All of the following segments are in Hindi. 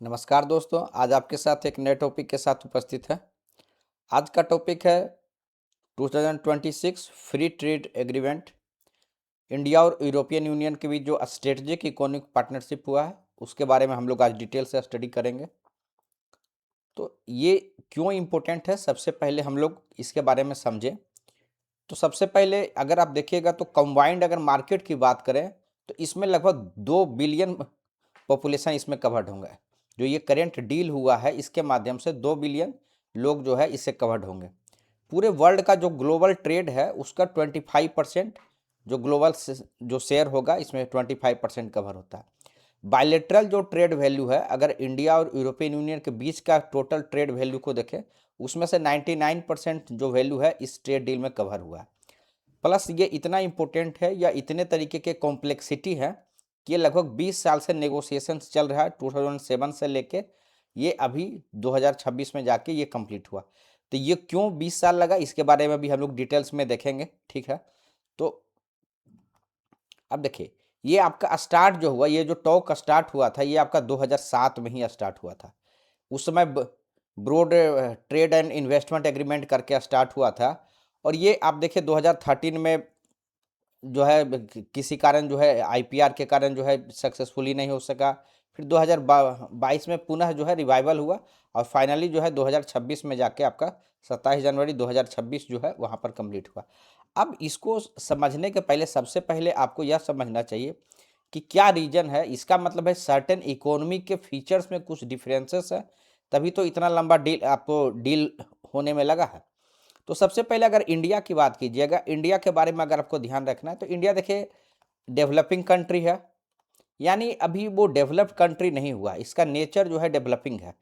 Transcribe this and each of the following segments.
नमस्कार दोस्तों, आज आपके साथ एक नए टॉपिक के साथ उपस्थित है। आज का टॉपिक है 2026 फ्री ट्रेड एग्रीमेंट। इंडिया और यूरोपियन यूनियन के बीच जो स्ट्रेटेजिक इकोनॉमिक पार्टनरशिप हुआ है, उसके बारे में हम लोग आज डिटेल से स्टडी करेंगे। तो ये क्यों इम्पोर्टेंट है, सबसे पहले हम लोग इसके बारे में समझें। तो सबसे पहले अगर आप देखिएगा तो कंबाइंड अगर मार्केट की बात करें तो इसमें लगभग 2 बिलियन पॉपुलेशन इसमें कवर्ड होंगे। जो ये करेंट डील हुआ है इसके माध्यम से 2 बिलियन लोग जो है इससे कवर्ड होंगे। पूरे वर्ल्ड का जो ग्लोबल ट्रेड है उसका 25% जो ग्लोबल जो शेयर होगा इसमें 25% कवर होता है। बायलेटरल जो ट्रेड वैल्यू है, अगर इंडिया और यूरोपियन यूनियन के बीच का टोटल ट्रेड वैल्यू को देखें उसमें से 99% जो वैल्यू है इस ट्रेड डील में कवर हुआ है। प्लस ये इतना इम्पोर्टेंट है या इतने तरीके के कॉम्प्लेक्सिटी है कि ये लगभग 20 साल से नेगोशिएशंस चल रहा है, 2007 से लेके ये अभी 2026 में जाके ये कंप्लीट हुआ। तो ये क्यों 20 साल लगा इसके बारे में भी हम लोग डिटेल्स में देखेंगे, ठीक है। तो अब देखिए, ये आपका स्टार्ट जो हुआ, ये जो टॉक स्टार्ट हुआ था ये आपका 2007 में ही स्टार्ट हुआ था। उस समय broad trade and investment agreement करके स्टार्ट हुआ था। और ये आप देखिए 2013 में जो है किसी कारण जो है आईपीआर के कारण जो है सक्सेसफुली नहीं हो सका। फिर 2022 में पुनः जो है रिवाइवल हुआ और फाइनली जो है 2026 में जाके आपका 27 जनवरी 2026 जो है वहाँ पर कंप्लीट हुआ। अब इसको समझने के पहले सबसे पहले आपको यह समझना चाहिए कि क्या रीजन है। इसका मतलब है सर्टेन इकोनॉमी के फीचर्स में कुछ डिफरेंसेस है, तभी तो इतना लंबा डील आपको डील होने में लगा है। तो सबसे पहले अगर इंडिया की बात कीजिएगा, इंडिया के बारे में अगर आपको ध्यान रखना है तो इंडिया देखिए डेवलपिंग कंट्री है, यानी अभी वो डेवलप्ड कंट्री नहीं हुआ, इसका नेचर जो है डेवलपिंग है।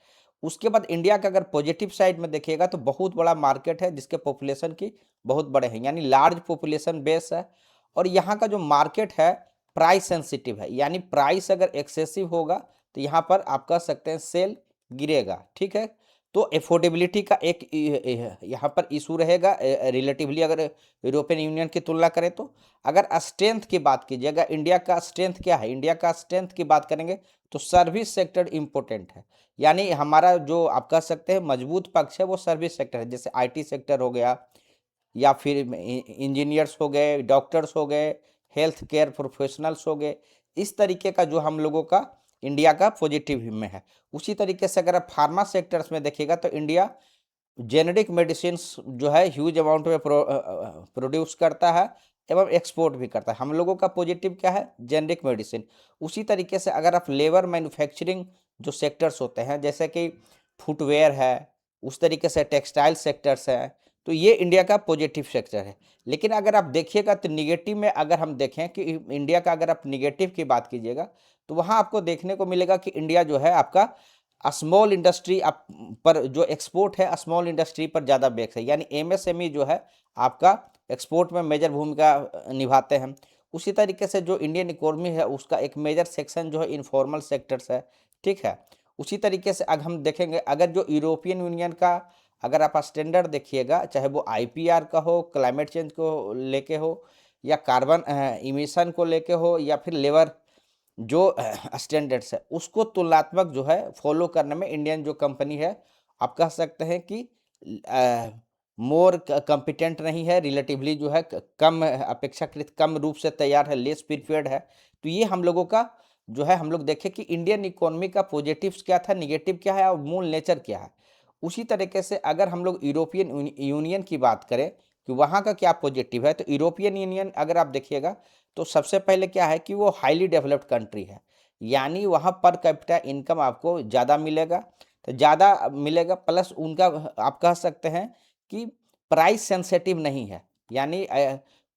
उसके बाद इंडिया का अगर पॉजिटिव साइड में देखिएगा तो बहुत बड़ा मार्केट है जिसके पॉपुलेशन की बहुत बड़े हैं, यानी लार्ज पॉपुलेशन बेस है। और यहाँ का जो मार्केट है प्राइस सेंसिटिव है, यानी प्राइस अगर एक्सेसिव होगा तो यहाँ पर आप कह सकते हैं सेल गिरेगा, ठीक है। तो अफोर्डेबिलिटी का एक यहाँ पर इशू रहेगा रिलेटिवली अगर यूरोपियन यूनियन की तुलना करें तो। अगर स्ट्रेंथ की बात कीजिएगा, इंडिया का स्ट्रेंथ क्या है, इंडिया का स्ट्रेंथ की बात करेंगे तो सर्विस सेक्टर इंपॉर्टेंट है। यानी हमारा जो आप कह सकते हैं मजबूत पक्ष है वो सर्विस सेक्टर है, जैसे आईटी सेक्टर हो गया या फिर इंजीनियर्स हो गए, डॉक्टर्स हो गए, हेल्थ केयर प्रोफेशनल्स हो गए। इस तरीके का जो हम लोगों का इंडिया का पॉजिटिव में है। उसी तरीके से अगर आप फार्मा सेक्टर्स में देखिएगा तो इंडिया जेनेरिक मेडिसिन्स जो है ह्यूज अमाउंट में प्रोड्यूस करता है एवं एक्सपोर्ट भी करता है। हम लोगों का पॉजिटिव क्या है, जेनेरिक मेडिसिन। उसी तरीके से अगर आप लेबर मैन्युफैक्चरिंग जो सेक्टर्स होते हैं जैसे कि फुटवेयर है, उस तरीके से टेक्सटाइल सेक्टर्स है, तो ये इंडिया का पॉजिटिव सेक्टर है। लेकिन अगर आप देखिएगा तो निगेटिव में अगर हम देखें कि इंडिया का अगर आप निगेटिव की बात कीजिएगा तो वहाँ आपको देखने को मिलेगा कि इंडिया जो है आपका स्मॉल इंडस्ट्री आप पर जो एक्सपोर्ट है स्मॉल इंडस्ट्री पर ज़्यादा बेस है, यानी एमएसएमई जो है आपका एक्सपोर्ट में मेजर भूमिका निभाते हैं। उसी तरीके से जो इंडियन इकोनॉमी है उसका एक मेजर सेक्शन जो है इनफॉर्मल सेक्टर्स है, ठीक है। उसी तरीके से अगर हम देखेंगे अगर जो यूरोपियन यूनियन का अगर आप स्टैंडर्ड देखिएगा, चाहे वो आईपीआर का हो, क्लाइमेट चेंज को लेके हो, या कार्बन इमिशन को लेके हो, या फिर लेबर जो स्टैंडर्ड्स है उसको तुलनात्मक जो है फॉलो करने में इंडियन जो कंपनी है आप कह सकते हैं कि मोर कॉम्पिटेंट नहीं है, रिलेटिवली जो है कम अपेक्षाकृत कम रूप से तैयार है, लेस प्रिपेयर्ड है। तो ये हम लोगों का जो है हम लोग देखें कि इंडियन इकोनॉमी का पॉजिटिव्स क्या था, निगेटिव क्या है और मूल नेचर क्या है। उसी तरीके से अगर हम लोग यूरोपियन यूनियन की बात करें कि वहाँ का क्या पॉजिटिव है, तो यूरोपियन यूनियन अगर आप देखिएगा तो सबसे पहले क्या है कि वो हाईली डेवलप्ड कंट्री है, यानी वहाँ पर कैपिटा इनकम आपको ज़्यादा मिलेगा। तो ज़्यादा मिलेगा प्लस उनका आप कह सकते हैं कि प्राइस सेंसिटिव नहीं है, यानी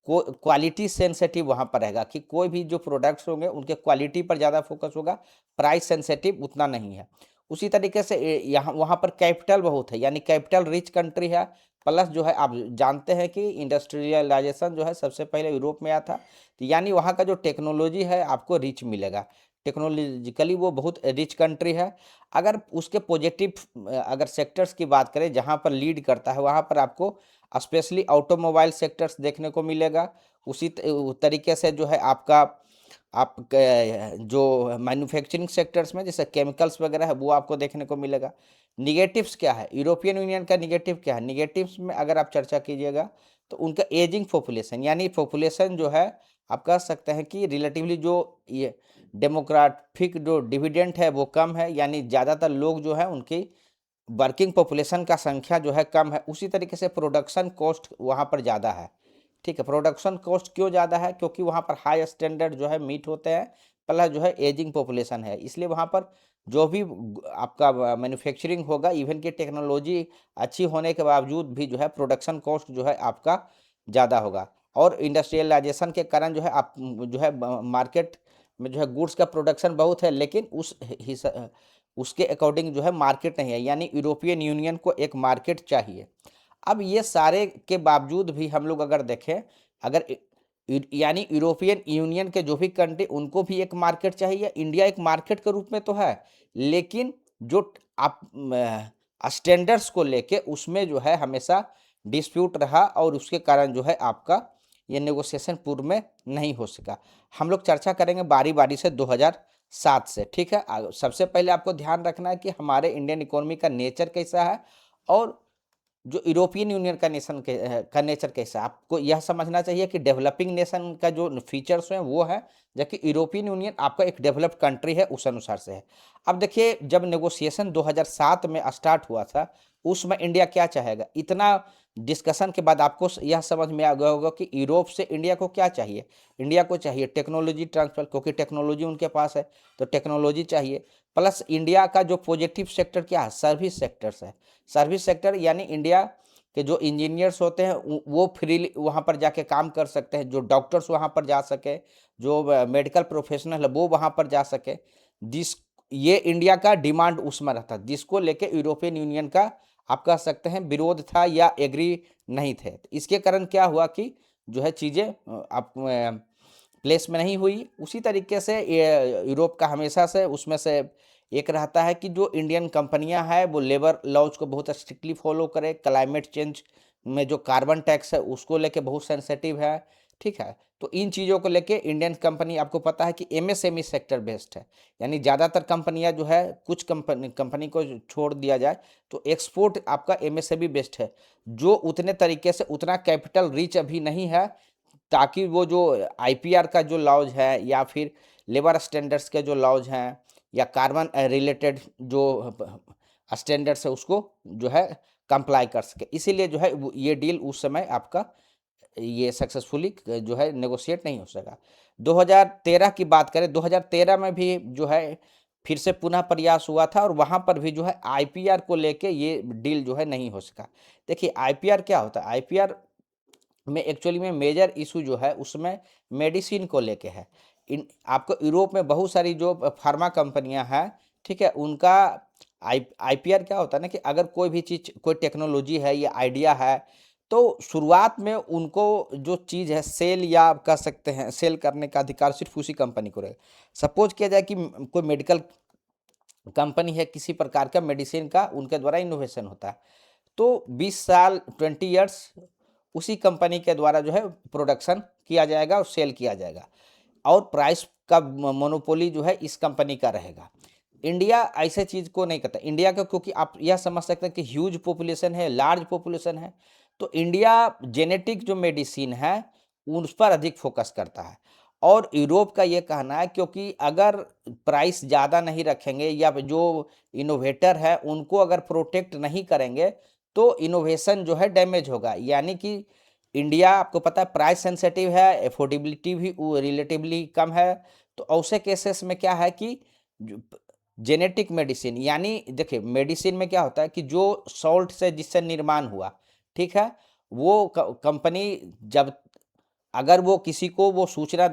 क्वालिटी सेंसिटिव वहाँ पर रहेगा कि कोई भी जो प्रोडक्ट्स होंगे उनके क्वालिटी पर ज़्यादा फोकस होगा, प्राइस सेंसिटिव उतना नहीं है। उसी तरीके से यहाँ वहाँ पर कैपिटल बहुत है, यानी कैपिटल रिच कंट्री है। प्लस जो है आप जानते हैं कि इंडस्ट्रियलाइजेशन जो है सबसे पहले यूरोप में आया था, तो यानी वहाँ का जो टेक्नोलॉजी है आपको रिच मिलेगा, टेक्नोलॉजिकली वो बहुत रिच कंट्री है। अगर उसके पॉजिटिव अगर सेक्टर्स की बात करें जहाँ पर लीड करता है वहाँ पर आपको स्पेशली ऑटोमोबाइल सेक्टर्स देखने को मिलेगा। उसी तरीके से जो है आपका आप जो मैन्युफैक्चरिंग सेक्टर्स में जैसे केमिकल्स वगैरह है वो आपको देखने को मिलेगा। निगेटिव्स क्या है, यूरोपियन यूनियन का निगेटिव क्या है? निगेटिव्स में अगर आप चर्चा कीजिएगा तो उनका एजिंग पॉपुलेशन, यानी पॉपुलेशन जो है आप कह सकते हैं कि रिलेटिवली जो ये डेमोग्राफिक जो डिविडेंड है वो कम है, यानी ज़्यादातर लोग जो है उनकी वर्किंग पॉपुलेशन का संख्या जो है कम है। उसी तरीके से प्रोडक्शन कॉस्ट वहाँ पर ज़्यादा है। ठीक है, प्रोडक्शन कॉस्ट क्यों ज़्यादा है? क्योंकि वहाँ पर हाई स्टैंडर्ड जो है मीट होते हैं, प्लस जो है एजिंग पॉपुलेशन है, इसलिए वहाँ पर जो भी आपका मैन्युफैक्चरिंग होगा, इवन की टेक्नोलॉजी अच्छी होने के बावजूद भी जो है प्रोडक्शन कॉस्ट जो है आपका ज़्यादा होगा। और इंडस्ट्रियलाइजेशन के कारण जो है आप जो है मार्केट में जो है गुड्स का प्रोडक्शन बहुत है, लेकिन उसके अकॉर्डिंग जो है मार्केट नहीं है, यानी यूरोपियन यूनियन को एक मार्केट चाहिए। अब ये सारे के बावजूद भी हम लोग अगर देखें, अगर यानी यूरोपियन यूनियन के जो भी कंट्री उनको भी एक मार्केट चाहिए, इंडिया एक मार्केट के रूप में तो है, लेकिन जो आप स्टैंडर्ड्स को लेके उसमें जो है हमेशा डिस्प्यूट रहा, और उसके कारण जो है आपका ये नेगोशिएशन पूर्व में नहीं हो सका। हम लोग चर्चा करेंगे बारी बारी से 2007 से। ठीक है, सबसे पहले आपको ध्यान रखना है कि हमारे इंडियन इकोनॉमी का नेचर कैसा है और जो यूरोपियन यूनियन का नेचर कैसा है। आपको यह समझना चाहिए कि डेवलपिंग नेशन का जो फीचर्स हैं वो है, जबकि यूरोपियन यूनियन आपका एक डेवलप्ड कंट्री है, उस अनुसार से है। अब देखिए, जब नेगोशिएशन 2007 में स्टार्ट हुआ था, उसमें इंडिया क्या चाहेगा? इतना डिस्कशन के बाद आपको यह समझ में आ गया होगा कि यूरोप से इंडिया को क्या चाहिए। इंडिया को चाहिए टेक्नोलॉजी ट्रांसफर, क्योंकि टेक्नोलॉजी उनके पास है, तो टेक्नोलॉजी चाहिए। प्लस इंडिया का जो पॉजिटिव सेक्टर क्या है? सर्विस सेक्टर्स है। सर्विस सेक्टर यानी इंडिया के जो इंजीनियर्स होते हैं वो फ्रीली वहाँ पर जाके काम कर सकते हैं, जो डॉक्टर्स वहाँ पर जा सके, जो मेडिकल प्रोफेशनल है वो वहाँ पर जा सके। जिस ये इंडिया का डिमांड उसमें रहता, जिसको लेके यूरोपियन यूनियन का आप कह सकते हैं विरोध था या एग्री नहीं थे। इसके कारण क्या हुआ कि जो है चीज़ें आप प्लेस में नहीं हुई। उसी तरीके से यूरोप का हमेशा से उसमें से एक रहता है कि जो इंडियन कंपनियां हैं वो लेबर लॉज को बहुत स्ट्रिक्टली फॉलो करे। क्लाइमेट चेंज में जो कार्बन टैक्स है उसको लेके बहुत सेंसिटिव है। ठीक है, तो इन चीज़ों को लेके इंडियन कंपनी, आपको पता है कि एमएसएमई सेक्टर बेस्ड है, यानी ज़्यादातर कंपनियां जो है, कुछ कंपनी को छोड़ दिया जाए तो एक्सपोर्ट आपका एमएसएमई बेस्ड है, जो उतने तरीके से उतना कैपिटल रिच अभी नहीं है, ताकि वो जो आईपीआर का जो लॉज है या फिर लेबर स्टैंडर्ड्स के जो लॉज हैं या कार्बन रिलेटेड जो स्टैंडर्ड्स है उसको जो है कंप्लाई कर सके। इसीलिए जो है ये डील उस समय आपका ये सक्सेसफुली जो है नेगोशिएट नहीं हो सका। 2013 की बात करें, 2013 में भी जो है फिर से पुनः प्रयास हुआ था, और वहाँ पर भी जो है आईपीआर को लेके ये डील जो है नहीं हो सका। देखिए, आईपीआर क्या होता है? आईपीआर में एक्चुअली में मेजर इशू जो है उसमें मेडिसिन को लेके है। इन आपको यूरोप में बहुत सारी जो फार्मा कंपनियां हैं, ठीक है, उनका आईपीआर क्या होता है ना कि अगर कोई भी चीज़, कोई टेक्नोलॉजी है या आइडिया है, तो शुरुआत में उनको जो चीज़ है सेल या आप कह सकते हैं सेल करने का अधिकार सिर्फ उसी कंपनी को रहेगा। सपोज किया जाए कि कोई मेडिकल कंपनी है, किसी प्रकार का मेडिसिन का उनके द्वारा इनोवेशन होता है, तो 20 साल 20 इयर्स उसी कंपनी के द्वारा जो है प्रोडक्शन किया जाएगा और सेल किया जाएगा, और प्राइस का मोनोपोली जो है इस कंपनी का रहेगा। इंडिया ऐसे चीज़ को नहीं करता। इंडिया का, क्योंकि आप यह समझ सकते हैं कि ह्यूज पॉपुलेशन है, लार्ज पॉपुलेशन है, तो इंडिया जेनेटिक जो मेडिसिन है उस पर अधिक फोकस करता है। और यूरोप का ये कहना है क्योंकि अगर प्राइस ज़्यादा नहीं रखेंगे या जो इनोवेटर है उनको अगर प्रोटेक्ट नहीं करेंगे तो इनोवेशन जो है डैमेज होगा। यानी कि इंडिया, आपको पता है, प्राइस सेंसिटिव है, एफोर्डेबिलिटी भी रिलेटिवली कम है। तो ऐसे केसेस में क्या है कि जेनेटिक मेडिसिन, यानी देखिए मेडिसिन में क्या होता है कि जो सॉल्ट से जिससे निर्माण हुआ, ठीक है, वो कंपनी जब अगर वो किसी को वो सूचना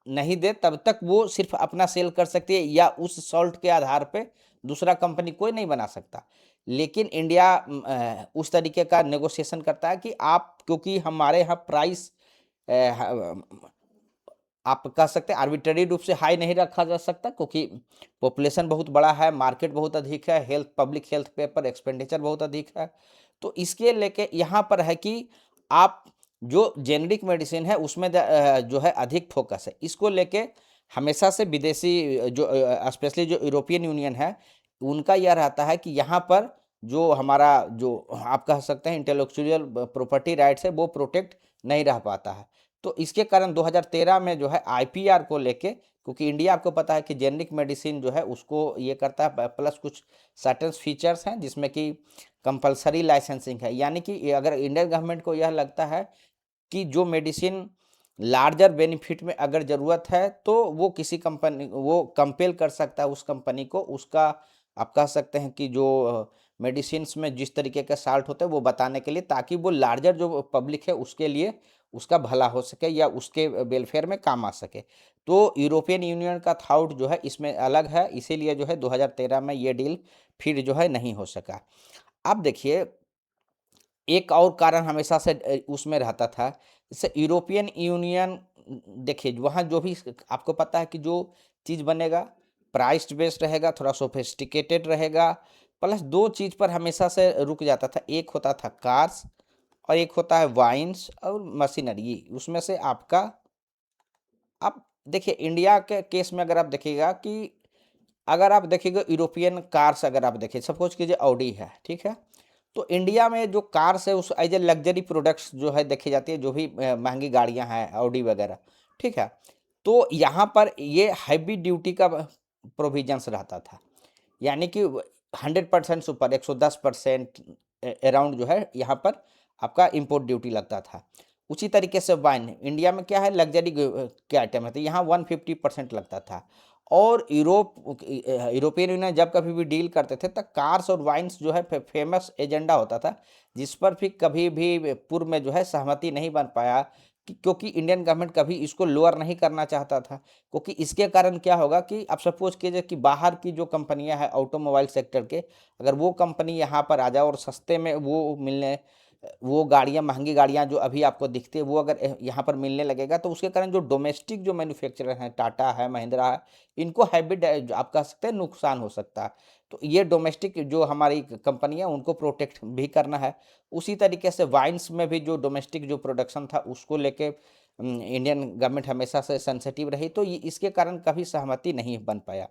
नहीं दे तब तक वो सिर्फ अपना सेल कर सकती है, या उस सॉल्ट के आधार पे दूसरा कंपनी कोई नहीं बना सकता। लेकिन इंडिया उस तरीके का नेगोशिएशन करता है कि आप, क्योंकि हमारे यहाँ प्राइस आप कह सकते हैं आर्बिट्ररी रूप से हाई नहीं रखा जा सकता, क्योंकि पॉपुलेशन बहुत बड़ा है, मार्केट बहुत अधिक है, हेल्थ पब्लिक हेल्थ पे पर एक्सपेंडिचर बहुत अधिक है। तो इसके लेके यहाँ पर है कि आप जो जेनेरिक मेडिसिन है उसमें जो है अधिक फोकस है। इसको लेके हमेशा से विदेशी जो स्पेशली जो यूरोपियन यूनियन है, उनका यह रहता है कि यहाँ पर जो हमारा जो आप कह सकते हैं इंटेलेक्चुअल प्रॉपर्टी राइट्स है वो प्रोटेक्ट नहीं रह पाता है। तो इसके कारण 2013 में जो है आईपीआर को लेके, क्योंकि इंडिया आपको पता है कि जेनेरिक मेडिसिन जो है उसको ये करता है, प्लस कुछ सर्टेन फीचर्स हैं जिसमें कि कंपलसरी लाइसेंसिंग है, यानी कि अगर इंडियन गवर्नमेंट को यह लगता है कि जो मेडिसिन लार्जर बेनिफिट में अगर ज़रूरत है तो वो किसी कंपनी वो कंपेल कर सकता है उस कंपनी को, उसका आप कह सकते हैं कि जो मेडिसिन्स में जिस तरीके का साल्ट होता है वो बताने के लिए, ताकि वो लार्जर जो पब्लिक है उसके लिए उसका भला हो सके या उसके वेलफेयर में काम आ सके। तो यूरोपियन यूनियन का थॉट जो है इसमें अलग है, इसीलिए जो है 2013 में ये डील फिर जो है नहीं हो सका। अब देखिए एक और कारण हमेशा से उसमें रहता था, जैसे यूरोपियन यूनियन, देखिए वहाँ जो भी आपको पता है कि जो चीज़ बनेगा प्राइस बेस्ड रहेगा, थोड़ा सोफिस्टिकेटेड रहेगा, प्लस दो चीज़ पर हमेशा से रुक जाता था, एक होता था कार्स और एक होता है वाइन्स और मशीनरी। उसमें से आपका, अब देखिए इंडिया के केस में अगर आप देखिएगा कि अगर आप देखिएगा यूरोपियन कार्स अगर आप देखिए, सपोज कीजिए ऑडी है, ठीक है, तो इंडिया में जो कार्स है उस एज ए लग्जरी प्रोडक्ट्स जो है देखी जाती है, जो भी महंगी गाड़ियां हैं ऑडी वगैरह, ठीक है, तो यहाँ पर ये हैवी ड्यूटी का प्रोविजंस रहता था, यानी कि 100% सुपर 110% अराउंड जो है यहाँ पर आपका इंपोर्ट ड्यूटी लगता था। उसी तरीके से वाइन इंडिया में क्या है लग्जरी के आइटम है, तो यहाँ 150% लगता था। और यूरोपियन यूनियन जब कभी भी डील करते थे तो कार्स और वाइन्स जो है फेमस एजेंडा होता था, जिस पर भी कभी भी पूर्व में जो है सहमति नहीं बन पाया, क्योंकि इंडियन गवर्नमेंट कभी इसको लोअर नहीं करना चाहता था, क्योंकि इसके कारण क्या होगा कि आप सपोज कीजिए कि बाहर की जो कंपनियां हैं ऑटोमोबाइल सेक्टर के, अगर वो कंपनी यहाँ पर आ जाए और सस्ते में वो मिलने, वो गाड़ियाँ महंगी गाड़ियाँ जो अभी आपको दिखती है वो अगर यहाँ पर मिलने लगेगा, तो उसके कारण जो डोमेस्टिक जो मैन्युफैक्चरर हैं टाटा है, महिंद्रा है, इनको हैवी आप कह सकते हैं नुकसान हो सकता है। तो ये डोमेस्टिक जो हमारी कंपनी है उनको प्रोटेक्ट भी करना है। उसी तरीके से वाइन्स में भी जो डोमेस्टिक जो प्रोडक्शन था उसको लेके इंडियन गवर्नमेंट हमेशा से सेंसिटिव रही, तो इसके कारण कभी सहमति नहीं बन पाया।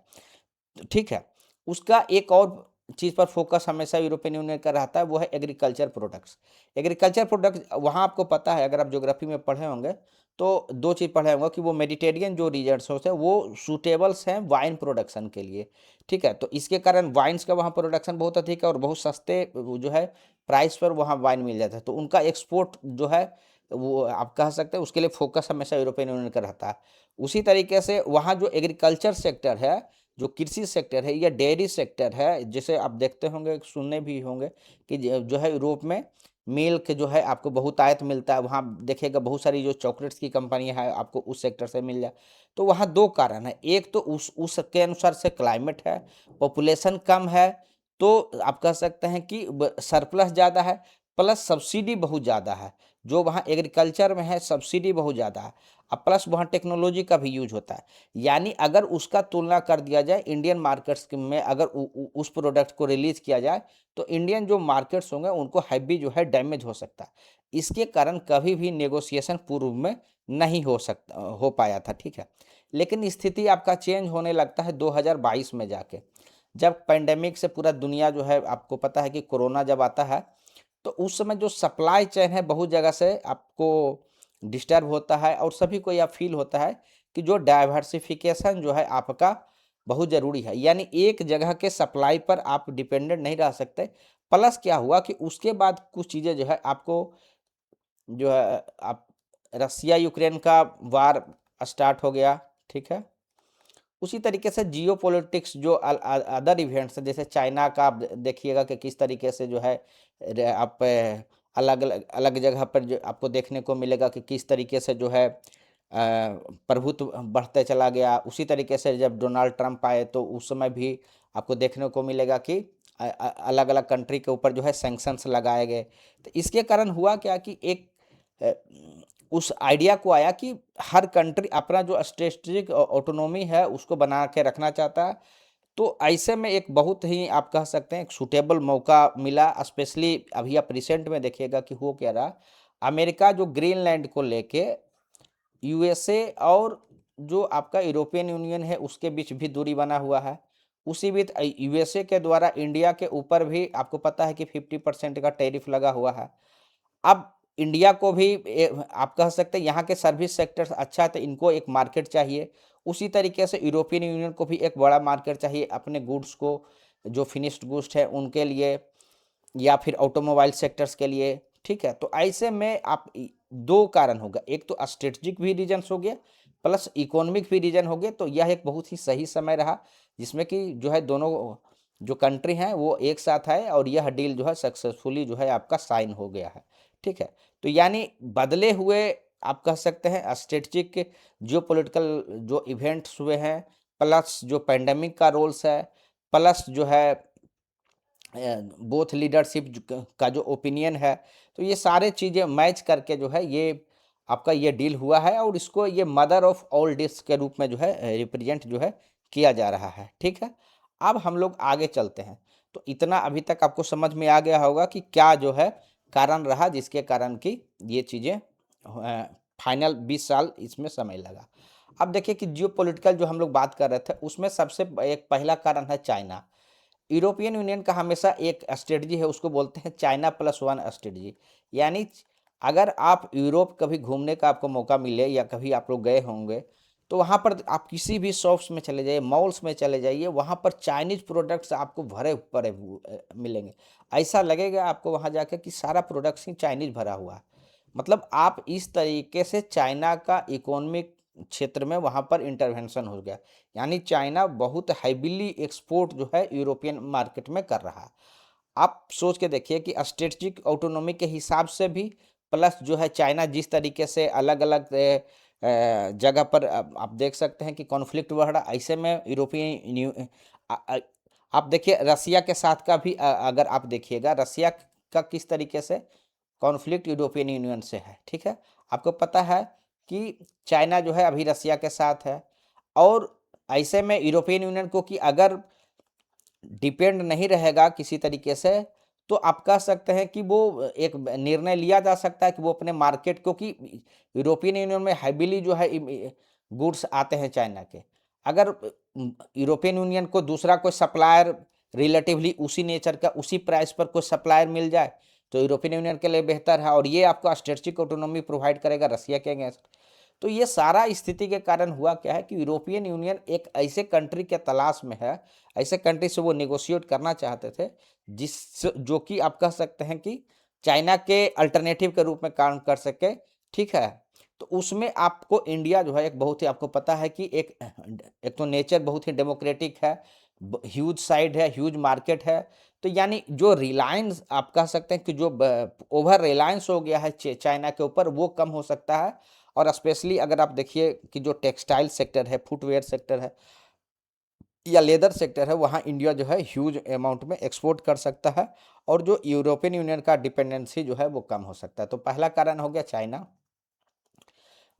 ठीक है, उसका एक और चीज़ पर फोकस हमेशा यूरोपियन यूनियन का रहता है, वो है एग्रीकल्चर प्रोडक्ट्स। एग्रीकल्चर प्रोडक्ट्स वहाँ आपको पता है, अगर आप ज्योग्राफी में पढ़े होंगे तो दो चीज़ पढ़े होंगे कि वो मेडिटेरियन जो रीजन्स होते हैं वो सूटेबल्स हैं वाइन प्रोडक्शन के लिए, ठीक है, तो इसके कारण वाइन्स का वहाँ प्रोडक्शन बहुत अधिक है और बहुत सस्ते जो है प्राइस पर वहाँ वाइन मिल जाता है, तो उनका एक्सपोर्ट जो है वो आप कह सकते हैं उसके लिए फोकस हमेशा यूरोपियन यूनियन का रहता है। उसी तरीके से वहाँ जो एग्रीकल्चर सेक्टर है, जो कृषि सेक्टर है या डेयरी सेक्टर है, जैसे आप देखते होंगे सुनने भी होंगे कि जो है यूरोप में मिल्क जो है आपको बहुतायत मिलता है, वहाँ देखिएगा बहुत सारी जो चॉकलेट्स की कंपनियां हैं आपको उस सेक्टर से मिल जाए। तो वहाँ दो कारण है, एक तो उसके अनुसार से क्लाइमेट है, पॉपुलेशन कम है, तो आप कह सकते हैं कि सरप्लस ज़्यादा है, प्लस सब्सिडी बहुत ज़्यादा है, जो वहाँ एग्रीकल्चर में है सब्सिडी बहुत ज़्यादा है, अब प्लस वहाँ टेक्नोलॉजी का भी यूज होता है। यानी अगर उसका तुलना कर दिया जाए इंडियन मार्केट्स में, अगर उस प्रोडक्ट को रिलीज किया जाए तो इंडियन जो मार्केट्स होंगे उनको हैवी जो है डैमेज हो सकता है। इसके कारण कभी भी नेगोशिएशन पूर्व में नहीं हो पाया था, ठीक है। लेकिन स्थिति आपका चेंज होने लगता है 2022 में जाके, जब पैंडेमिक से पूरा दुनिया जो है, आपको पता है कि कोरोना जब आता है तो उस समय जो सप्लाई चेन है बहुत जगह से आपको डिस्टर्ब होता है और सभी को यह फील होता है कि जो डाइवर्सिफिकेशन जो है आपका बहुत ज़रूरी है, यानी एक जगह के सप्लाई पर आप डिपेंडेंट नहीं रह सकते। प्लस क्या हुआ कि उसके बाद कुछ चीज़ें जो है आपको जो है आप रसिया यूक्रेन का वार स्टार्ट हो गया, ठीक है। उसी तरीके से जियोपॉलिटिक्स जो अदर इवेंट्स हैं, जैसे चाइना का आप देखिएगा कि किस तरीके से जो है आप अलग अलग अलग जगह पर जो आपको देखने को मिलेगा कि किस तरीके से जो है प्रभुत्व बढ़ते चला गया। उसी तरीके से जब डोनाल्ड ट्रंप आए तो उस समय भी आपको देखने को मिलेगा कि अलग अलग कंट्री के ऊपर जो है सैंक्शंस लगाए गए। तो इसके कारण हुआ क्या कि एक अ, उस आइडिया को आया कि हर कंट्री अपना जो स्ट्रेटेजिक ऑटोनॉमी है उसको बना के रखना चाहता है। तो ऐसे में एक बहुत ही आप कह सकते हैं एक सूटेबल मौका मिला, स्पेशली अभी आप रिसेंट में देखिएगा कि हो क्या रहा। अमेरिका जो ग्रीनलैंड को लेके यूएसए और जो आपका यूरोपियन यूनियन है उसके बीच भी दूरी बना हुआ है। उसी बीच यूएसए के द्वारा इंडिया के ऊपर भी आपको पता है कि 50% का टैरिफ लगा हुआ है। अब इंडिया को भी आप कह सकते हैं यहाँ के सर्विस सेक्टर अच्छा है तो इनको एक मार्केट चाहिए। उसी तरीके से यूरोपियन यूनियन को भी एक बड़ा मार्केट चाहिए अपने गुड्स को, जो फिनिश्ड गुड्स है उनके लिए, या फिर ऑटोमोबाइल सेक्टर्स के लिए। ठीक है, तो ऐसे में आप दो कारण होगा, एक तो स्ट्रेटजिक भी रीजन्स हो गया प्लस इकोनॉमिक भी रीजन हो गए। तो यह एक बहुत ही सही समय रहा जिसमें कि जो है दोनों जो कंट्री हैं वो एक साथ आए और यह डील जो है सक्सेसफुली जो है आपका साइन हो गया है। ठीक है, तो यानी बदले हुए आप कह सकते हैं स्ट्रेटजिक जो पॉलिटिकल जो इवेंट्स हुए हैं, प्लस जो पैंडेमिक का रोल्स है, प्लस जो है बोथ लीडरशिप का जो ओपिनियन है, तो ये सारे चीज़ें मैच करके जो है ये आपका ये डील हुआ है और इसको ये मदर ऑफ ऑल डील्स के रूप में जो है रिप्रेजेंट जो है किया जा रहा है। ठीक है, अब हम लोग आगे चलते हैं। तो इतना अभी तक आपको समझ में आ गया होगा कि क्या जो है कारण रहा जिसके कारण कि ये चीज़ें फाइनल 20 साल इसमें समय लगा। अब देखिए कि जियो पॉलिटिकल जो हम लोग बात कर रहे थे उसमें सबसे एक पहला कारण है चाइना। यूरोपियन यूनियन का हमेशा एक स्ट्रेटजी है, उसको बोलते हैं चाइना प्लस वन स्ट्रेटजी। यानी अगर आप यूरोप कभी घूमने का आपको मौका मिले या कभी आप लोग गए होंगे तो वहाँ पर आप किसी भी शॉप्स में चले जाइए, मॉल्स में चले जाइए, वहाँ पर चाइनीज प्रोडक्ट्स आपको भरे पड़े मिलेंगे। ऐसा लगेगा आपको वहाँ जाकर कि सारा प्रोडक्ट्स ही चाइनीज भरा हुआ है। मतलब आप इस तरीके से चाइना का इकोनॉमिक क्षेत्र में वहाँ पर इंटरवेंशन हो गया। यानी चाइना बहुत हैवीली एक्सपोर्ट जो है यूरोपियन मार्केट में कर रहा है। आप सोच के देखिए कि स्ट्रेटजिक ऑटोनॉमी के हिसाब से भी, प्लस जो है चाइना जिस तरीके से अलग अलग जगह पर आप देख सकते हैं कि कॉन्फ्लिक्ट बढ़ रहा, ऐसे में यूरोपियन आप देखिए रसिया के साथ का भी अगर आप देखिएगा रसिया का किस तरीके से कॉन्फ्लिक्ट यूरोपियन यूनियन से है। ठीक है, आपको पता है कि चाइना जो है अभी रसिया के साथ है और ऐसे में यूरोपियन यूनियन को कि अगर डिपेंड नहीं रहेगा किसी तरीके से, तो आप कह सकते हैं कि वो एक निर्णय लिया जा सकता है कि वो अपने मार्केट, क्योंकि यूरोपियन यूनियन में हैवीली जो है गुड्स आते हैं चाइना के। अगर यूरोपियन यूनियन को दूसरा कोई सप्लायर रिलेटिवली उसी नेचर का उसी प्राइस पर कोई सप्लायर मिल जाए तो यूरोपियन यूनियन के लिए बेहतर है और ये आपको स्ट्रेटजिक ऑटोनॉमी प्रोवाइड करेगा रसिया के अगेंस्ट। तो ये सारा स्थिति के कारण हुआ क्या है कि यूरोपियन यूनियन एक ऐसे कंट्री के तलाश में है, ऐसे कंट्री से वो नेगोशिएट करना चाहते थे जिस जो कि आप कह सकते हैं कि चाइना के अल्टरनेटिव के रूप में काम कर सके। ठीक है, तो उसमें आपको इंडिया जो है एक बहुत ही आपको पता है कि एक तो नेचर बहुत ही डेमोक्रेटिक है, ह्यूज साइड है, ह्यूज मार्केट है। तो यानी जो रिलायंस आप कह सकते हैं कि जो ओवर रिलायंस हो गया है चाइना के ऊपर वो कम हो सकता है। और स्पेशली अगर आप देखिए कि जो टेक्सटाइल सेक्टर है, फुटवेयर सेक्टर है या लेदर सेक्टर है, वहाँ इंडिया जो है ह्यूज अमाउंट में एक्सपोर्ट कर सकता है और जो यूरोपियन यूनियन का डिपेंडेंसी जो है वो कम हो सकता है। तो पहला कारण हो गया चाइना।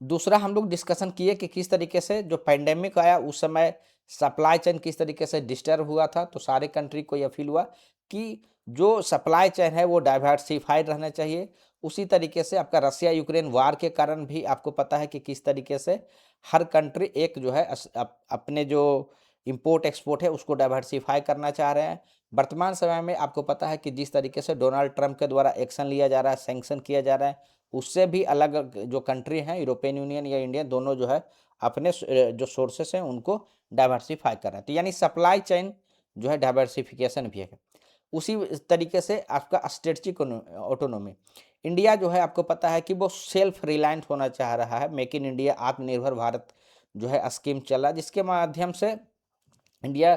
दूसरा हम लोग डिस्कशन किए कि किस तरीके से जो पैंडेमिक आया उस समय सप्लाई चेन किस तरीके से डिस्टर्ब हुआ था। तो सारे कंट्री को यह फील हुआ कि जो सप्लाई चेन है वो डाइवर्सिफाइड रहना चाहिए। उसी तरीके से आपका रसिया यूक्रेन वार के कारण भी आपको पता है कि किस तरीके से हर कंट्री एक जो है अपने जो इम्पोर्ट एक्सपोर्ट है उसको डाइवर्सिफाई करना चाह रहे हैं। वर्तमान समय में आपको पता है कि जिस तरीके से डोनाल्ड ट्रंप के द्वारा एक्शन लिया जा रहा है, सैंक्शन किया जा रहा है, उससे भी अलग जो कंट्री हैं यूरोपियन यूनियन या इंडिया दोनों जो है अपने जो सोर्सेस हैं उनको डाइवर्सिफाई कर रहे हैं। तो यानी सप्लाई चेन जो है डाइवर्सिफिकेशन भी है। उसी तरीके से आपका स्ट्रेटजिक ऑटोनॉमी, इंडिया जो है आपको पता है कि वो सेल्फ रिलायंट होना चाह रहा है। मेक इन इंडिया, आत्मनिर्भर भारत जो है स्कीम चला जिसके माध्यम से इंडिया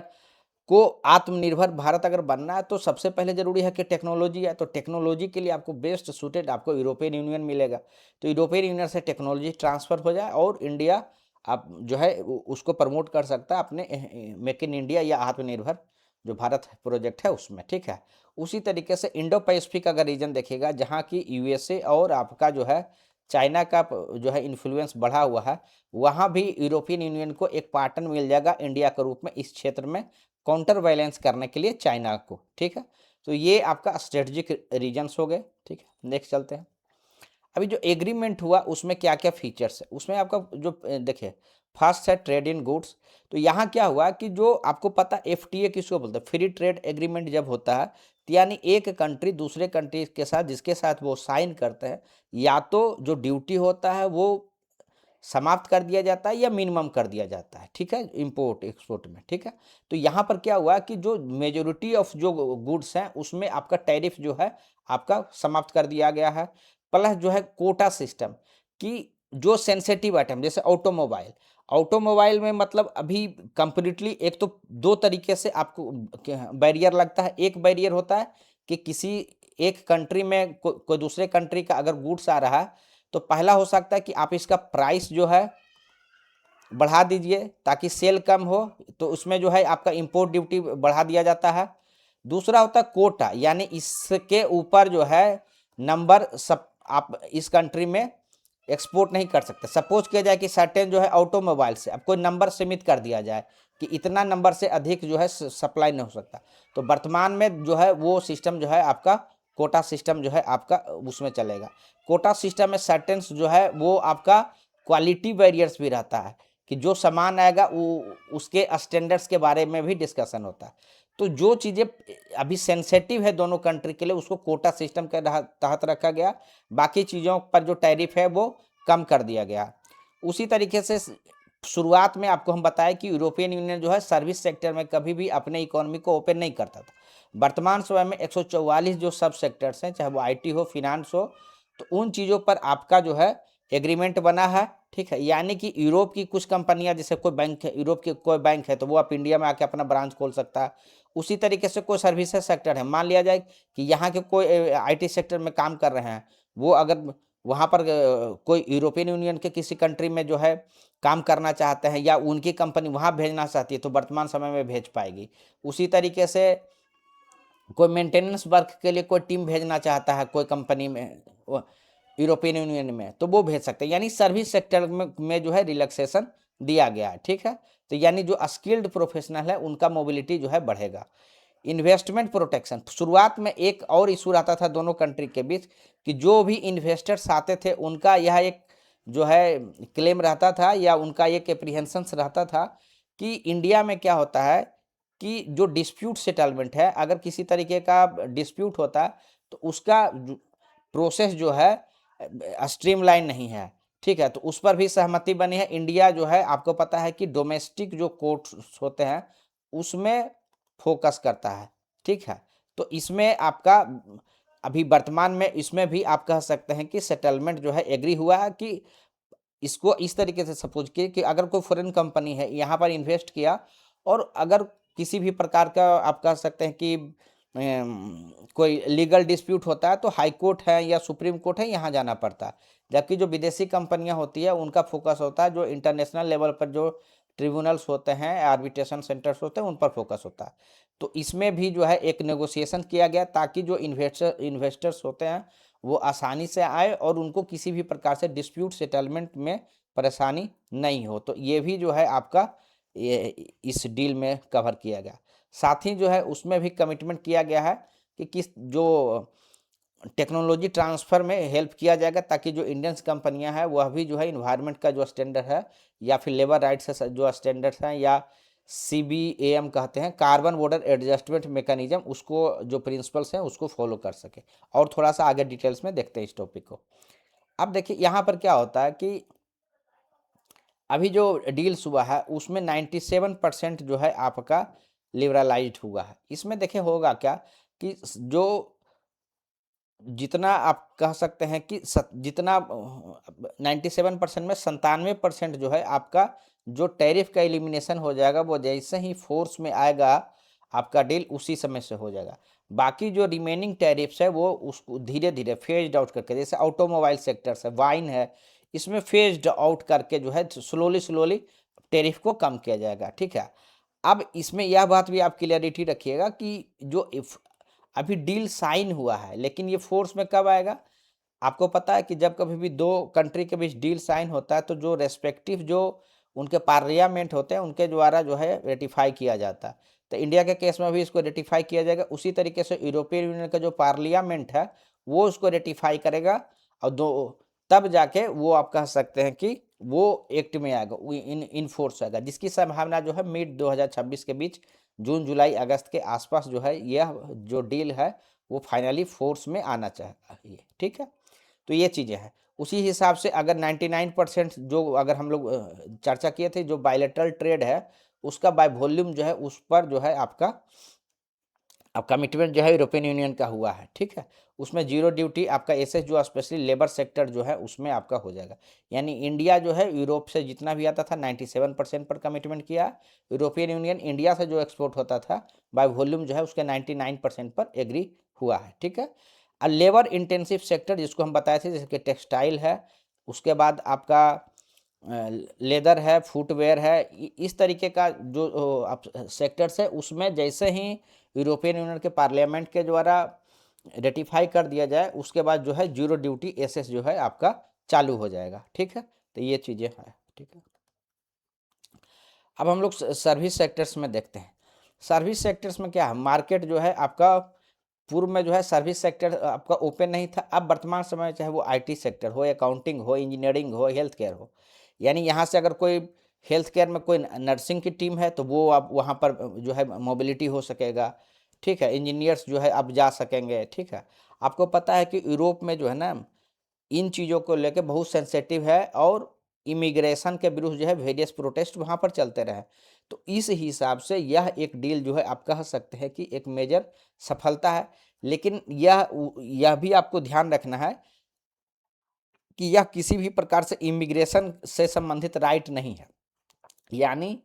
को आत्मनिर्भर भारत अगर बनना है तो सबसे पहले जरूरी है कि टेक्नोलॉजी है। तो टेक्नोलॉजी के लिए आपको बेस्ट सूटेड आपको यूरोपियन यूनियन मिलेगा। तो यूरोपियन यूनियन से टेक्नोलॉजी ट्रांसफ़र हो जाए और इंडिया आप जो है उसको प्रमोट कर सकता है अपने मेक इन इंडिया या आत्मनिर्भर जो भारत प्रोजेक्ट है उसमें। ठीक है, उसी तरीके से इंडो पैसिफिक अगर रीजन देखिएगा जहाँ की यूएसए और आपका जो है चाइना का जो है इन्फ्लुएंस बढ़ा हुआ है, वहाँ भी यूरोपियन यूनियन को एक पार्टनर मिल जाएगा इंडिया के रूप में इस क्षेत्र में काउंटर बैलेंस करने के लिए चाइना को। ठीक है, तो ये आपका स्ट्रेटजिक रीजन्स हो गए। ठीक है, नेक्स्ट चलते हैं। अभी जो एग्रीमेंट हुआ उसमें क्या क्या फीचर्स है, उसमें आपका जो देखिए फर्स्ट है ट्रेड इन गुड्स। तो यहाँ क्या हुआ कि जो आपको पता एफटीए किसको बोलते हैं, फ्री ट्रेड एग्रीमेंट जब होता है तो यानी एक कंट्री दूसरे कंट्री के साथ जिसके साथ वो साइन करते हैं, या तो जो ड्यूटी होता है वो समाप्त कर दिया जाता है या मिनिमम कर दिया जाता है, ठीक है, इंपोर्ट एक्सपोर्ट में, ठीक है। तो यहाँ पर क्या हुआ कि जो मेजोरिटी ऑफ जो गुड्स हैं उसमें आपका टैरिफ जो है आपका समाप्त कर दिया गया है। प्लस जो है कोटा सिस्टम कि जो सेंसिटिव आइटम जैसे ऑटोमोबाइल, ऑटोमोबाइल में मतलब अभी कंप्लीटली एक तो दो तरीके से आपको बैरियर लगता है। एक बैरियर होता है कि किसी एक कंट्री में कोई दूसरे कंट्री का अगर गुड्स आ रहा है तो पहला हो सकता है कि आप इसका प्राइस जो है बढ़ा दीजिए ताकि सेल कम हो, तो उसमें जो है आपका इंपोर्ट ड्यूटी बढ़ा दिया जाता है। दूसरा होता है कोटा, यानी इसके ऊपर जो है नंबर सब आप इस कंट्री में एक्सपोर्ट नहीं कर सकते। सपोज किया जाए कि सर्टेन जो है ऑटोमोबाइल से अब कोई नंबर सीमित कर दिया जाए कि इतना नंबर से अधिक जो है सप्लाई नहीं हो सकता। तो वर्तमान में जो है वो सिस्टम जो है आपका कोटा सिस्टम जो है आपका उसमें चलेगा। कोटा सिस्टम में सर्टेन्स जो है वो आपका क्वालिटी बैरियर्स भी रहता है कि जो सामान आएगा वो उसके स्टैंडर्ड्स के बारे में भी डिस्कशन होता है। तो जो चीज़ें अभी सेंसेटिव है दोनों कंट्री के लिए उसको कोटा सिस्टम के तहत रखा गया, बाकी चीज़ों पर जो टैरिफ है वो कम कर दिया गया। उसी तरीके से शुरुआत में आपको हम बताएं कि यूरोपियन यूनियन जो है सर्विस सेक्टर में कभी भी अपने इकोनॉमी को ओपन नहीं करता था। वर्तमान समय में 144 जो सब सेक्टर्स हैं, चाहे वो आईटी हो, फिनांस हो, तो उन चीज़ों पर आपका जो है एग्रीमेंट बना है, ठीक है। यानी कि यूरोप की कुछ कंपनियां, जैसे कोई बैंक है, यूरोप की कोई बैंक है तो वो आप इंडिया में आके अपना ब्रांच खोल सकता है। उसी तरीके से कोई सर्विसेज सेक्टर है, मान लिया जाए कि यहाँ के कोई आईटी सेक्टर में काम कर रहे हैं, वो अगर वहाँ पर कोई यूरोपियन यूनियन के किसी कंट्री में जो है काम करना चाहते हैं या उनकी कंपनी वहाँ भेजना चाहती है तो वर्तमान समय में भेज पाएगी। उसी तरीके से कोई मेंटेनेंस वर्क के लिए कोई टीम भेजना चाहता है कोई कंपनी में यूरोपियन यूनियन में तो वो भेज सकते हैं। यानी सर्विस सेक्टर में जो है रिलैक्सेशन दिया गया है, ठीक है। तो यानी जो स्किल्ड प्रोफेशनल है उनका मोबिलिटी जो है बढ़ेगा। इन्वेस्टमेंट प्रोटेक्शन, शुरुआत में एक और इशू रहता था दोनों कंट्री के बीच कि जो भी इन्वेस्टर्स आते थे उनका यह एक जो है क्लेम रहता था या उनका एक एप्रीहेंशंस रहता था कि इंडिया में क्या होता है कि जो डिस्प्यूट सेटलमेंट है, अगर किसी तरीके का डिस्प्यूट होता है तो उसका प्रोसेस जो है स्ट्रीमलाइन नहीं है, ठीक है। तो उस पर भी सहमति बनी है। इंडिया जो है आपको पता है कि डोमेस्टिक जो कोर्ट्स होते हैं उसमें फोकस करता है, ठीक है। तो इसमें आपका अभी वर्तमान में इसमें भी आप कह सकते हैं कि सेटलमेंट जो है एग्री हुआ है कि इसको इस तरीके से सपोज किए कि अगर कोई फॉरेन कंपनी है यहाँ पर इन्वेस्ट किया और अगर किसी भी प्रकार का आप कह सकते हैं कि कोई लीगल डिस्प्यूट होता है तो हाई कोर्ट है या सुप्रीम कोर्ट है, यहाँ जाना पड़ता है। जबकि जो विदेशी कंपनियां होती है उनका फोकस होता है जो इंटरनेशनल लेवल पर जो ट्रिब्यूनल्स होते हैं, आर्बिट्रेशन सेंटर्स होते हैं, उन पर फोकस होता है। तो इसमें भी जो है एक नेगोशिएशन किया गया ताकि जो इन्वेस्टर्स होते हैं वो आसानी से आए और उनको किसी भी प्रकार से डिस्प्यूट सेटलमेंट में परेशानी नहीं हो। तो ये भी जो है आपका इस डील में कवर किया गया। साथ ही जो है उसमें भी कमिटमेंट किया गया है कि किस जो टेक्नोलॉजी ट्रांसफ़र में हेल्प किया जाएगा ताकि जो इंडियंस कंपनियां हैं वह भी जो है इन्वायरमेंट का जो स्टैंडर्ड है या फिर लेबर राइट्स से जो स्टैंडर्ड्स हैं या CBAM कहते हैं, कार्बन बॉर्डर एडजस्टमेंट मैकेनिज्म, उसको जो प्रिंसिपल्स हैं उसको फॉलो कर सके। और थोड़ा सा आगे डिटेल्स में देखते हैं इस टॉपिक को। अब देखिए यहाँ पर क्या होता है कि अभी जो डील्स हुआ है उसमें 97% जो है आपका लिबरलाइज्ड हुआ है। इसमें देखिए होगा क्या कि जो जितना आप कह सकते हैं कि जितना 97% में 97% जो है आपका जो टैरिफ का एलिमिनेशन हो जाएगा वो जैसे ही फोर्स में आएगा आपका डील उसी समय से हो जाएगा। बाकी जो रिमेनिंग टैरिफ्स है वो उसको धीरे धीरे फेज्ड आउट करके, जैसे ऑटोमोबाइल सेक्टर्स है, वाइन है, इसमें फेज्ड आउट करके जो है स्लोली टैरिफ को कम किया जाएगा, ठीक है। अब इसमें यह बात भी आप क्लियरिटी रखिएगा कि जो अभी डील साइन हुआ है लेकिन ये फोर्स में कब आएगा। आपको पता है कि जब कभी भी दो कंट्री के बीच डील साइन होता है तो जो रेस्पेक्टिव जो उनके पार्लियामेंट होते हैं उनके द्वारा जो है रेटिफाई किया जाता है। तो इंडिया के केस में भी इसको रेटिफाई किया जाएगा। उसी तरीके से यूरोपियन यूनियन का जो पार्लियामेंट है वो उसको रेटिफाई करेगा और तब जाके वो आप कह सकते हैं कि वो एक्ट में आएगा, इन फोर्स आएगा, जिसकी संभावना जो है मिड 2026 के बीच, जून जुलाई अगस्त के आसपास जो है यह जो डील है वो फाइनली फोर्स में आना चाहिए। ठीक है, तो ये चीज़ें हैं। उसी हिसाब से अगर 99% जो अगर हम लोग चर्चा किए थे, जो बायलैटरल ट्रेड है उसका बाय वॉल्यूम जो है उस पर जो है आपका अब कमिटमेंट जो है यूरोपियन यूनियन का हुआ है। ठीक है, उसमें जीरो ड्यूटी आपका एसएस जो स्पेशली लेबर सेक्टर जो है उसमें आपका हो जाएगा। यानी इंडिया जो है यूरोप से जितना भी आता था 97% पर कमिटमेंट किया। यूरोपियन यूनियन इंडिया से जो एक्सपोर्ट होता था बाय वॉल्यूम जो है उसके 99% पर एग्री हुआ है। ठीक है, लेबर इंटेंसिव सेक्टर जिसको हम बताए थे, जैसे कि टेक्सटाइल है, उसके बाद आपका लेदर है, फुटवेयर है, इस तरीके का जो आप सेक्टर्स है उसमें जैसे ही यूरोपियन यूनियन के पार्लियामेंट के द्वारा रेटिफाई कर दिया जाए उसके बाद जो है जीरो ड्यूटी एसएस जो है आपका चालू हो जाएगा। ठीक है, तो ये चीज़ें हैं। ठीक है, अब हम लोग सर्विस सेक्टर्स में देखते हैं। सर्विस सेक्टर्स में क्या है, मार्केट जो है आपका पूर्व में जो है सर्विस सेक्टर आपका ओपन नहीं था। अब वर्तमान समय में चाहे वो आईटी सेक्टर हो, अकाउंटिंग हो, इंजीनियरिंग हो, हेल्थ केयर हो, यानी यहाँ से अगर कोई हेल्थ केयर में कोई नर्सिंग की टीम है तो वो आप वहाँ पर जो है मोबिलिटी हो सकेगा। ठीक है, इंजीनियर्स जो है अब जा सकेंगे। ठीक है, आपको पता है कि यूरोप में जो है ना इन चीज़ों को लेकर बहुत सेंसेटिव है और इमिग्रेशन के विरुद्ध जो है वेरियस प्रोटेस्ट वहाँ पर चलते रहे। तो इस हिसाब से यह एक डील जो है आप कह सकते हैं कि एक मेजर सफलता है। लेकिन यह भी आपको ध्यान रखना है कि यह किसी भी प्रकार से इमिग्रेशन से संबंधित राइट नहीं है। यानी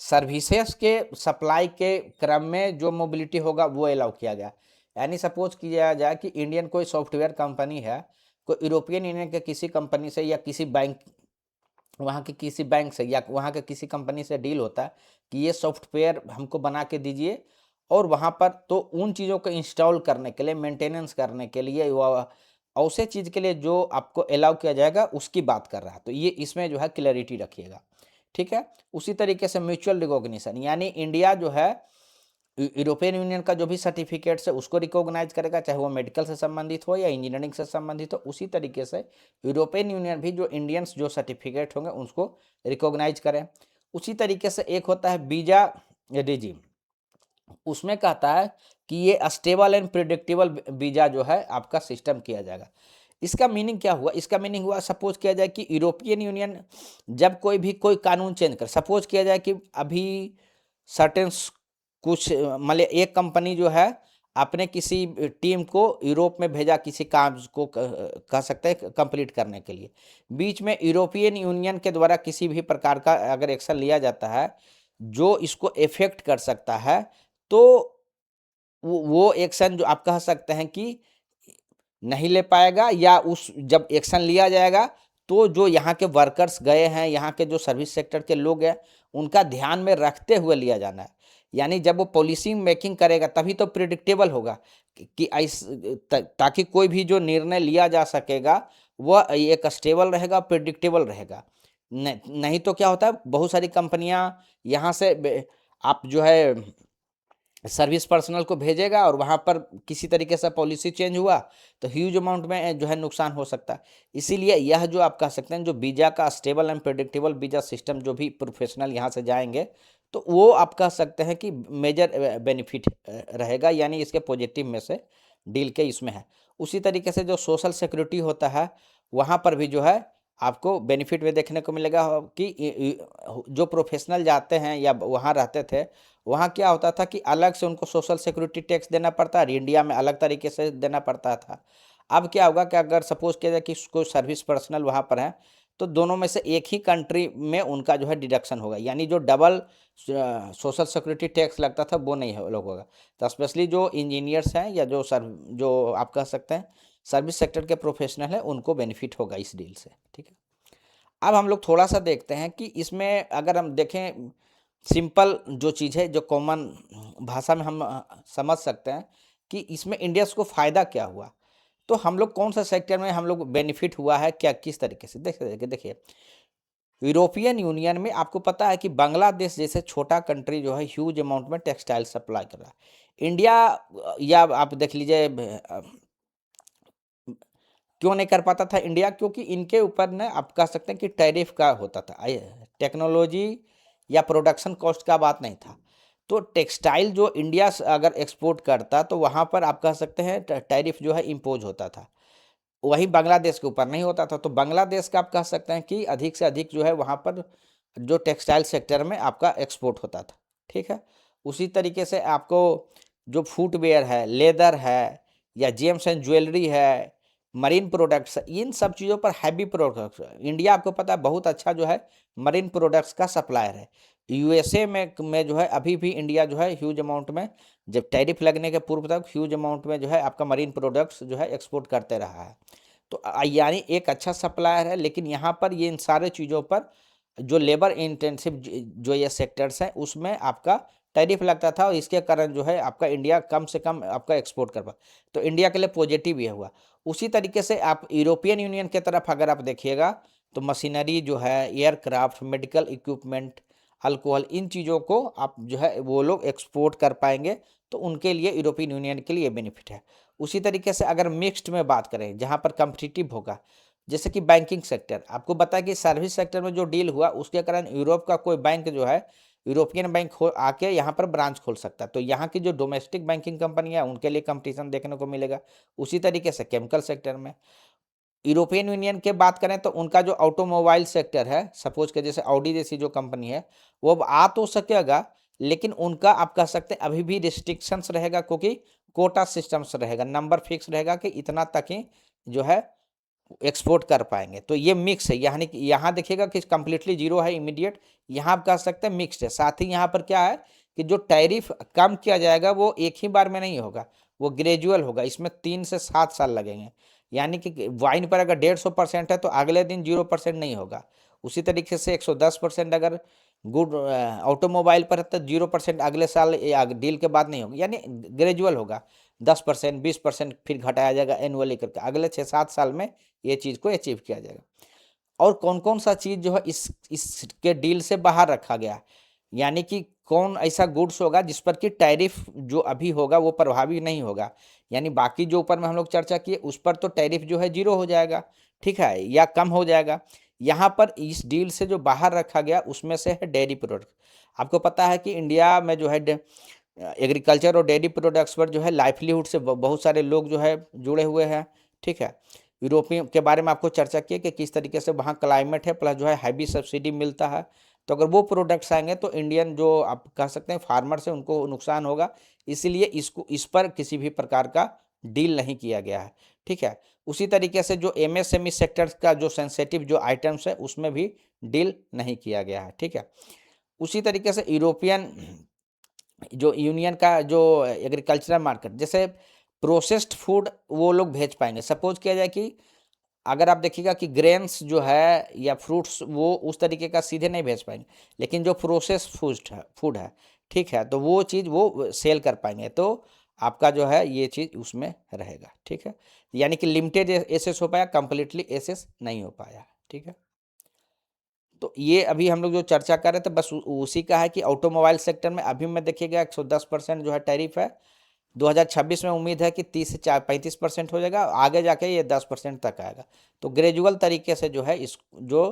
सर्विसेज के सप्लाई के क्रम में जो मोबिलिटी होगा वो अलाउ किया गया। यानी सपोज किया जाए कि इंडियन कोई सॉफ्टवेयर कंपनी है, कोई यूरोपियन यूनियन के किसी कंपनी से या किसी बैंक, वहाँ के किसी बैंक से या वहाँ के किसी कंपनी से डील होता है कि ये सॉफ्टवेयर हमको बना के दीजिए, और वहाँ पर तो उन चीज़ों को इंस्टॉल करने के लिए, मेंटेनेंस करने के लिए, ऐसे चीज़ के लिए जो आपको अलाउ किया जाएगा उसकी बात कर रहा है। तो ये इसमें जो है क्लैरिटी रखिएगा। ठीक है, उसी तरीके से म्यूचुअल रिकॉग्निशन, यानी इंडिया जो है यूरोपियन यूनियन का जो भी सर्टिफिकेट्स है उसको रिकॉग्नाइज करेगा, चाहे वो मेडिकल से संबंधित हो या इंजीनियरिंग से संबंधित हो। उसी तरीके से यूरोपियन यूनियन भी जो इंडियंस जो सर्टिफिकेट होंगे उसको रिकॉग्नाइज करें। उसी तरीके से एक होता है वीजा रिजीम, उसमें कहता है कि ये स्टेबल एंड प्रिडिक्टेबल वीजा जो है आपका सिस्टम किया जाएगा। इसका मीनिंग क्या हुआ, इसका मीनिंग हुआ सपोज किया जाए कि यूरोपियन यूनियन जब कोई कानून चेंज कर, सपोज किया जाए कि अभी सर्टेन कुछ मतलब एक कंपनी जो है अपने किसी टीम को यूरोप में भेजा किसी काम को कह सकते हैं कंप्लीट करने के लिए, बीच में यूरोपियन यूनियन के द्वारा किसी भी प्रकार का अगर एक्शन लिया जाता है जो इसको इफेक्ट कर सकता है, तो वो एक्शन जो आप कह सकते हैं कि नहीं ले पाएगा, या उस जब एक्शन लिया जाएगा तो जो यहाँ के वर्कर्स गए हैं, यहाँ के जो सर्विस सेक्टर के लोग हैं, उनका ध्यान में रखते हुए लिया जाना है। यानी जब वो पॉलिसी मेकिंग करेगा तभी तो प्रिडिक्टेबल होगा कि ताकि कोई भी जो निर्णय लिया जा सकेगा वह एक स्टेबल रहेगा, प्रिडिक्टेबल रहेगा। नहीं तो क्या होता है, बहुत सारी कंपनियां यहाँ से आप जो है सर्विस पर्सनल को भेजेगा और वहाँ पर किसी तरीके से पॉलिसी चेंज हुआ तो ह्यूज अमाउंट में जो है नुकसान हो सकता है। इसीलिए यह जो आप कह सकते हैं जो वीज़ा का stable and predictable visa system, जो भी प्रोफेशनल यहाँ से जाएंगे तो वो आप कह सकते हैं कि मेजर बेनिफिट रहेगा, यानी इसके पॉजिटिव में से डील के इसमें है। उसी तरीके से जो सोशल सिक्योरिटी होता है वहाँ पर भी जो है आपको बेनिफिट में देखने को मिलेगा कि जो प्रोफेशनल जाते हैं या वहाँ रहते थे, वहाँ क्या होता था कि अलग से उनको सोशल सिक्योरिटी टैक्स देना पड़ता है, इंडिया में अलग तरीके से देना पड़ता था। अब क्या होगा कि अगर सपोज किया जाए कि कोई सर्विस पर्सनल वहाँ पर है तो दोनों में से एक ही कंट्री में उनका जो है डिडक्शन होगा, यानी जो डबल सोशल सिक्योरिटी टैक्स लगता था वो नहीं लोग होगा। तो स्पेशली जो इंजीनियर्स हैं या जो आप कह सकते हैं सर्विस सेक्टर के प्रोफेशनल हैं उनको बेनिफिट होगा इस डील से। ठीक है, अब हम लोग थोड़ा सा देखते हैं कि इसमें अगर हम देखें सिंपल जो चीज़ है जो कॉमन भाषा में हम समझ सकते हैं कि इसमें इंडियंस को फ़ायदा क्या हुआ, तो हम लोग कौन सा सेक्टर में हम लोग बेनिफिट हुआ है, क्या किस तरीके से देखिए यूरोपियन यूनियन में आपको पता है कि बांग्लादेश जैसे छोटा कंट्री जो है ह्यूज अमाउंट में टेक्सटाइल सप्लाई कर रहा है। इंडिया या आप देख लीजिए क्यों नहीं कर पाता था इंडिया? क्योंकि इनके ऊपर ना आप कह सकते हैं कि टैरिफ का होता था, टेक्नोलॉजी या प्रोडक्शन कॉस्ट का बात नहीं था। तो टेक्सटाइल जो इंडिया अगर एक्सपोर्ट करता तो वहाँ पर आप कह सकते हैं टैरिफ जो है इम्पोज होता था, वहीं बांग्लादेश के ऊपर नहीं होता था। तो बांग्लादेश का आप कह सकते हैं कि अधिक से अधिक जो है वहाँ पर जो टेक्सटाइल सेक्टर में आपका एक्सपोर्ट होता था, ठीक है। उसी तरीके से आपको जो फुटवेयर है, लेदर है, या जेम्स एंड ज्वेलरी है, मरीन प्रोडक्ट्स, इन सब चीज़ों पर हैवी प्रोडक्ट्स इंडिया आपको पता है बहुत अच्छा जो है मरीन प्रोडक्ट्स का सप्लायर है। यूएसए में जो है अभी भी इंडिया जो है ह्यूज अमाउंट में, जब टैरिफ लगने के पूर्व तक ह्यूज अमाउंट में जो है आपका मरीन प्रोडक्ट्स जो है एक्सपोर्ट करते रहा है। तो यानी एक अच्छा सप्लायर है। लेकिन यहाँ पर ये इन सारे चीज़ों पर जो लेबर इंटेंसिव जो ये सेक्टर्स हैं उसमें आपका टैरिफ लगता था, और इसके कारण जो है आपका इंडिया कम से कम आपका एक्सपोर्ट कर पा, तो इंडिया के लिए पॉजिटिव ये हुआ। उसी तरीके से आप यूरोपियन यूनियन की तरफ अगर आप देखिएगा तो मशीनरी जो है, एयरक्राफ्ट, मेडिकल इक्विपमेंट, अल्कोहल, इन चीज़ों को आप जो है वो लोग एक्सपोर्ट कर पाएंगे, तो उनके लिए यूरोपियन यूनियन के लिए बेनिफिट है। उसी तरीके से अगर मिक्स्ड में बात करें जहाँ पर कम्पिटिटिव होगा, जैसे कि बैंकिंग सेक्टर, आपको पता है कि सर्विस सेक्टर में जो डील हुआ उसके कारण यूरोप का कोई बैंक जो है यूरोपियन बैंक हो आके यहाँ पर ब्रांच खोल सकता है, तो यहाँ की जो डोमेस्टिक बैंकिंग कंपनी है उनके लिए कंपटीशन देखने को मिलेगा। उसी तरीके से केमिकल सेक्टर में यूरोपियन यूनियन के बात करें तो उनका जो ऑटोमोबाइल सेक्टर है, सपोज के जैसे ऑडी जैसी जो कंपनी है, वो अब आ तो सकेगा, लेकिन उनका आप कह सकते हैं अभी भी रिस्ट्रिक्शंस रहेगा, क्योंकि कोटा सिस्टम्स रहेगा, नंबर फिक्स रहेगा कि इतना तक ही जो है एक्सपोर्ट कर पाएंगे। तो ये मिक्स है, यानी कि यहाँ देखिएगा कि कंप्लीटली जीरो है इमीडिएट, यहाँ आप कह सकते हैं मिक्स्ड है। साथ ही यहाँ पर क्या है कि जो टैरिफ कम किया जाएगा वो एक ही बार में नहीं होगा, वो ग्रेजुअल होगा, इसमें 3 से 7 साल लगेंगे। यानी कि वाइन पर अगर 150% है तो अगले दिन 0% नहीं होगा। उसी तरीके से 110% अगर गुड ऑटोमोबाइल पर है तो 0% अगले साल या डील के बाद नहीं होगा, यानी ग्रेजुअल होगा। 10%, 20% फिर घटाया जाएगा एनुअली करके, अगले 6-7 साल में ये चीज़ को अचीव किया जाएगा। और कौन कौन सा चीज़ जो है इसके डील से बाहर रखा गया है, यानी कि कौन ऐसा गुड्स होगा जिस पर कि टैरिफ जो अभी होगा वो प्रभावी नहीं होगा, यानी बाकी जो ऊपर में हम लोग चर्चा किए उस पर तो टैरिफ जो है जीरो हो जाएगा, ठीक है, या कम हो जाएगा। यहाँ पर इस डील से जो बाहर रखा गया उसमें से है डेयरी प्रोडक्ट। आपको पता है कि इंडिया में जो है एग्रीकल्चर और डेयरी प्रोडक्ट्स पर जो है लाइवलीहुड से बहुत सारे लोग जो है जुड़े हुए हैं, ठीक है। यूरोपियन के बारे में आपको चर्चा किए कि किस तरीके से वहाँ क्लाइमेट है, प्लस जो है हैवी सब्सिडी मिलता है, तो अगर वो प्रोडक्ट्स आएंगे तो इंडियन जो आप कह सकते हैं फार्मर्स हैं उनको नुकसान होगा, इसीलिए इस पर किसी भी प्रकार का डील नहीं किया गया है, ठीक है। उसी तरीके से जो एमएसएमई सेक्टर्स का जो सेंसेटिव जो आइटम्स है उसमें भी डील नहीं किया गया है, ठीक है। उसी तरीके से यूरोपियन जो यूनियन का जो एग्रीकल्चरल मार्केट, जैसे प्रोसेस्ड फूड वो लोग भेज पाएंगे। सपोज किया जाए कि अगर आप देखिएगा कि ग्रेन्स जो है या फ्रूट्स वो उस तरीके का सीधे नहीं भेज पाएंगे, लेकिन जो प्रोसेस फूड है, ठीक है, तो वो चीज़ वो सेल कर पाएंगे, तो आपका जो है ये चीज़ उसमें रहेगा, ठीक है। यानी कि लिमिटेड एसेस हो पाया, कंप्लीटली एसेस नहीं हो पाया, ठीक है। तो ये अभी हम लोग जो चर्चा कर रहे थे बस उसी का है कि ऑटोमोबाइल सेक्टर में अभी में देखिएगा 110% जो है टैरिफ है। 2026 में उम्मीद है कि 30 से 35% हो जाएगा, आगे जाके ये 10% तक आएगा। तो ग्रेजुअल तरीके से जो है इस जो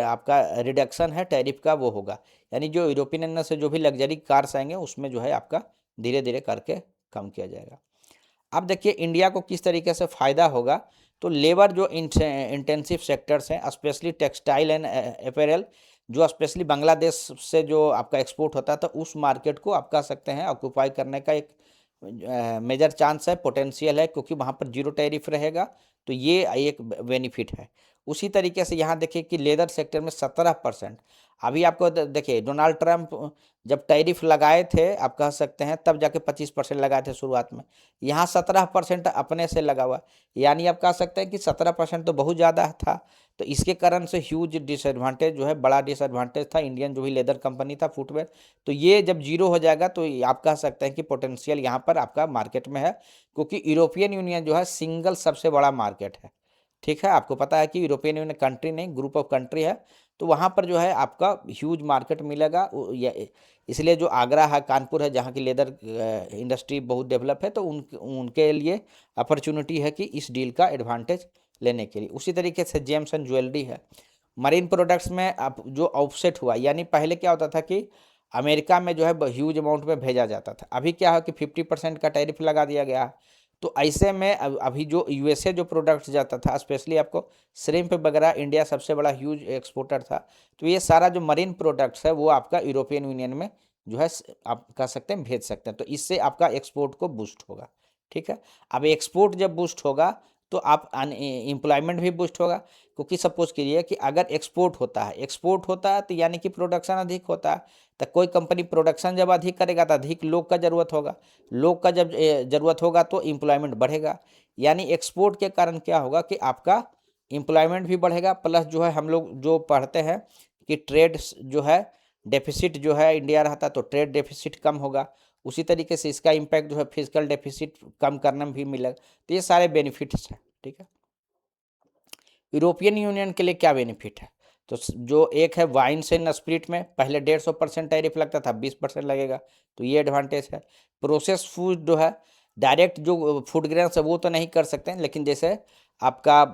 आपका रिडक्शन है टैरिफ का वो होगा, यानी जो यूरोपियन यूनियन से जो भी लग्जरी कार्स आएंगे उसमें जो है आपका धीरे धीरे करके कम किया जाएगा। अब देखिए इंडिया को किस तरीके से फ़ायदा होगा, तो लेबर जो इंटेंसिव सेक्टर्स हैं, स्पेशली टेक्सटाइल एंड अपैरल, जो स्पेशली बांग्लादेश से जो आपका एक्सपोर्ट होता था उस मार्केट को आप कह सकते हैं ऑक्यूपाई करने का एक मेजर चांस है, पोटेंशियल है, क्योंकि वहाँ पर जीरो टैरिफ रहेगा, तो ये एक बेनिफिट है। उसी तरीके से यहाँ देखिए कि लेदर सेक्टर में 17%, अभी आपको देखिए डोनाल्ड ट्रंप जब टैरिफ लगाए थे आप कह सकते हैं तब जाके 25% लगाए थे शुरुआत में, यहाँ 17% अपने से लगा हुआ, यानी आप कह सकते हैं कि 17% तो बहुत ज़्यादा था। तो इसके कारण से ह्यूज डिसएडवांटेज जो है, बड़ा डिसएडवांटेज था इंडियन जो भी लेदर कंपनी था फुटवेयर। तो ये जब जीरो हो जाएगा तो आप कह सकते हैं कि पोटेंशियल यहाँ पर आपका मार्केट में है, क्योंकि यूरोपियन यूनियन जो है सिंगल सबसे बड़ा मार्केट है, ठीक है। आपको पता है कि यूरोपियन यूनियन कंट्री नहीं, ग्रुप ऑफ कंट्री है, तो वहाँ पर जो है आपका ह्यूज मार्केट मिलेगा। इसलिए जो आगरा है, कानपुर है, जहाँ की लेदर इंडस्ट्री बहुत डेवलप है, तो उनके लिए अपॉर्चुनिटी है कि इस डील का एडवांटेज लेने के लिए। उसी तरीके से जेम्स एंड ज्वेलरी है। मरीन प्रोडक्ट्स में अब जो ऑफसेट हुआ, यानी पहले क्या होता था कि अमेरिका में जो है ह्यूज अमाउंट में भेजा जाता था, अभी क्या है कि 50% का टैरिफ लगा दिया गया है। तो ऐसे में अभी जो यूएसए जो प्रोडक्ट्स जाता था, स्पेशली आपको श्रिम्प वगैरह, इंडिया सबसे बड़ा ह्यूज एक्सपोर्टर था। तो ये सारा जो मरीन प्रोडक्ट्स है वो आपका यूरोपियन यूनियन में जो है आप कह सकते हैं भेज सकते हैं। तो इससे आपका एक्सपोर्ट को बूस्ट होगा। ठीक है, अब एक्सपोर्ट जब बूस्ट होगा तो आप एम्प्लॉयमेंट भी बूस्ट होगा, क्योंकि सपोज कीजिए कि अगर एक्सपोर्ट होता है तो यानी कि प्रोडक्शन अधिक होता है। तो कोई कंपनी प्रोडक्शन जब अधिक करेगा तो अधिक लोग का जरूरत होगा, लोग का जब जरूरत होगा तो एम्प्लॉयमेंट बढ़ेगा। यानी एक्सपोर्ट के कारण क्या होगा कि आपका एम्प्लॉयमेंट भी बढ़ेगा, प्लस जो है हम लोग जो पढ़ते हैं कि ट्रेड जो है डेफिसिट जो है इंडिया रहता तो ट्रेड डेफिसिट कम होगा। उसी तरीके से इसका इम्पैक्ट जो है फिजिकल डेफिसिट कम करने में भी मिलेगा। तो ये सारे बेनिफिट्स हैं। ठीक है, यूरोपियन यूनियन के लिए क्या बेनिफिट है? तो जो एक है वाइन्स एंड स्पिरिट में पहले 150% टैरिफ लगता था, 20% लगेगा, तो ये एडवांटेज है। प्रोसेस फूड जो है, डायरेक्ट जो फूड ग्रेन्स है वो तो नहीं कर सकते हैं, लेकिन जैसे आपका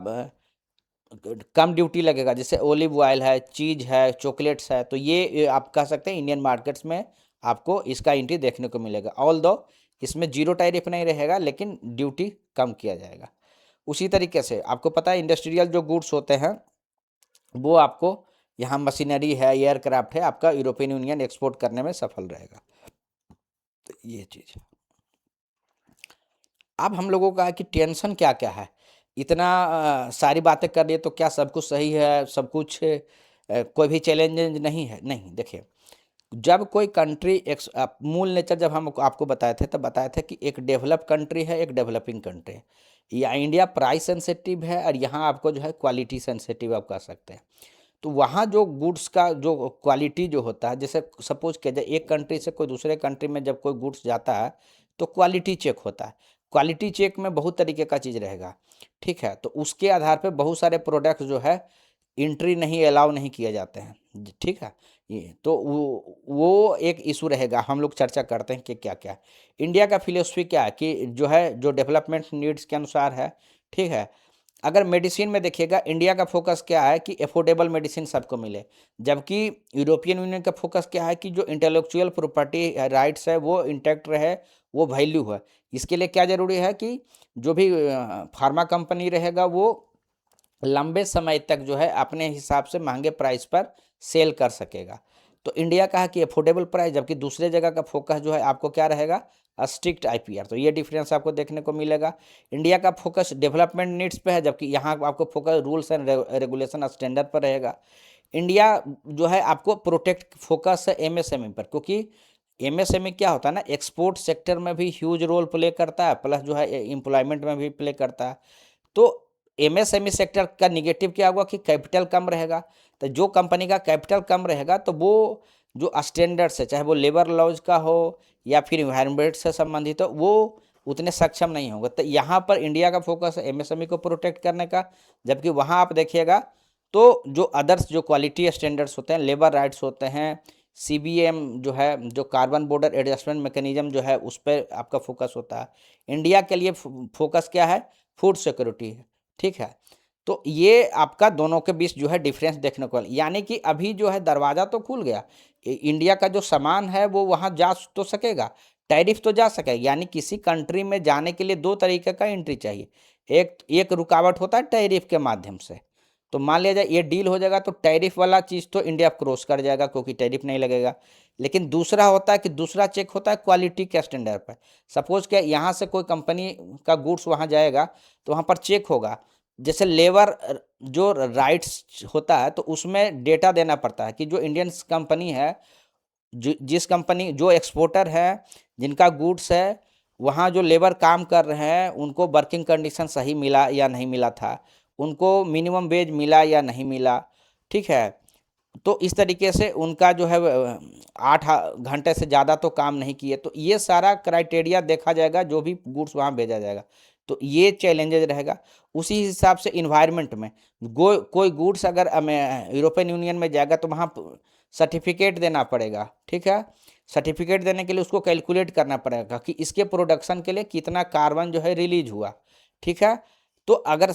कम ड्यूटी लगेगा, जैसे ओलिव ऑयल है, चीज़ है, चॉकलेट्स है, तो ये आप कह सकते हैं इंडियन मार्केट्स में आपको इसका एंट्री देखने को मिलेगा। ऑल दो इसमें जीरो टैरिफ नहीं रहेगा, लेकिन ड्यूटी कम किया जाएगा। उसी तरीके से आपको पता है इंडस्ट्रियल जो गुड्स होते हैं वो आपको यहाँ मशीनरी है, एयरक्राफ्ट है, आपका यूरोपियन यूनियन एक्सपोर्ट करने में सफल रहेगा। तो ये चीज़ है। अब हम लोगों का है कि टेंशन क्या क्या है, इतना सारी बातें कर लिए तो क्या सब कुछ सही है, सब कुछ कोई भी चैलेंज नहीं है? नहीं, देखिए, जब कोई कंट्री मूल नेचर जब हम आपको बताए थे तब बताए थे कि एक डेवलप कंट्री है, एक डेवलपिंग कंट्री है। या इंडिया प्राइस सेंसिटिव है और यहाँ आपको जो है क्वालिटी सेंसिटिव आप कह सकते हैं। तो वहाँ जो गुड्स का जो क्वालिटी जो होता है, जैसे सपोज किया जाए एक कंट्री से कोई दूसरे कंट्री में जब कोई गुड्स जाता है तो क्वालिटी चेक होता है। क्वालिटी चेक में बहुत तरीके का चीज़ रहेगा। ठीक है, तो उसके आधार पे बहुत सारे प्रोडक्ट्स जो है एंट्री नहीं अलाउ नहीं किए जाते हैं। ठीक है, ये तो वो एक इशू रहेगा। हम लोग चर्चा करते हैं कि क्या क्या है। इंडिया का फिलोसफी क्या है कि जो है जो डेवलपमेंट नीड्स के अनुसार है। ठीक है, अगर मेडिसिन में देखिएगा इंडिया का फोकस क्या है कि अफोर्डेबल मेडिसिन सबको मिले, जबकि यूरोपियन यूनियन का फोकस क्या है कि जो इंटेलेक्चुअल प्रॉपर्टी राइट्स है वो इंटैक्ट रहे, वो वैल्यू है। इसके लिए क्या जरूरी है कि जो भी फार्मा कंपनी रहेगा वो लंबे समय तक जो है अपने हिसाब से महंगे प्राइस पर सेल कर सकेगा। तो इंडिया का है कि अफोर्डेबल प्राइस, जबकि दूसरे जगह का फोकस जो है आपको क्या रहेगा, स्ट्रिक्ट आईपीआर। तो ये डिफरेंस आपको देखने को मिलेगा। इंडिया का फोकस डेवलपमेंट नीड्स पे है, जबकि यहाँ आपको focus rules and regulation standard पर रहेगा। इंडिया जो है आपको प्रोटेक्ट फोकस है एमएसएमई पर, क्योंकि एमएसएमई क्या होता है ना, एक्सपोर्ट सेक्टर में भी ह्यूज रोल प्ले करता है, प्लस जो है एम्प्लॉयमेंट में भी प्ले करता है। तो एमएसएमई सेक्टर का निगेटिव क्या होगा कि कैपिटल कम रहेगा। तो जो कंपनी का कैपिटल कम रहेगा तो वो जो स्टैंडर्ड्स है, चाहे वो लेबर लॉज का हो या फिर इन्वायरमेंट से संबंधित हो, वो उतने सक्षम नहीं होगा। तो यहाँ पर इंडिया का फोकस है एमएसएमई को प्रोटेक्ट करने का, जबकि वहाँ आप देखिएगा तो जो अदर्स जो क्वालिटी स्टैंडर्ड्स होते हैं, लेबर राइट्स होते हैं, सीबीएम जो है, जो कार्बन बॉर्डर एडजस्टमेंट मैकेनिज्म जो है, उस पर आपका फोकस होता है। इंडिया के लिए फोकस क्या है, फूड सिक्योरिटी है। ठीक है, तो ये आपका दोनों के बीच जो है डिफरेंस देखने को, यानी कि अभी जो है दरवाज़ा तो खुल गया, इंडिया का जो सामान है वो वहाँ जा तो सकेगा, टैरिफ तो जा सकेगा। यानी किसी कंट्री में जाने के लिए दो तरीके का एंट्री चाहिए। एक रुकावट होता है टैरिफ के माध्यम से। तो मान लिया जाए ये डील हो जाएगा तो टैरिफ वाला चीज़ तो इंडिया क्रॉस कर जाएगा, क्योंकि टैरिफ नहीं लगेगा। लेकिन दूसरा होता है कि दूसरा चेक होता है क्वालिटी के स्टैंडर्ड पर। सपोज क्या यहाँ से कोई कंपनी का गुड्स वहाँ जाएगा तो वहाँ पर चेक होगा, जैसे लेबर जो राइट्स होता है तो उसमें डेटा देना पड़ता है कि जो इंडियन कंपनी है, जिस कंपनी जो एक्सपोर्टर है, जिनका गुड्स है, वहाँ जो लेबर काम कर रहे हैं उनको वर्किंग कंडीशन सही मिला या नहीं मिला था, उनको मिनिमम वेज मिला या नहीं मिला। ठीक है, तो इस तरीके से उनका जो है 8 घंटे से ज़्यादा तो काम नहीं किए। तो ये सारा क्राइटेरिया देखा जाएगा जो भी गुड्स वहाँ भेजा जाएगा। तो ये चैलेंजेज रहेगा। उसी हिसाब से इन्वायरमेंट में कोई गुड्स अगर यूरोपियन यूनियन में जाएगा तो वहाँ सर्टिफिकेट देना पड़ेगा। ठीक है, सर्टिफिकेट देने के लिए उसको कैलकुलेट करना पड़ेगा कि इसके प्रोडक्शन के लिए कितना कार्बन जो है रिलीज हुआ। ठीक है, तो अगर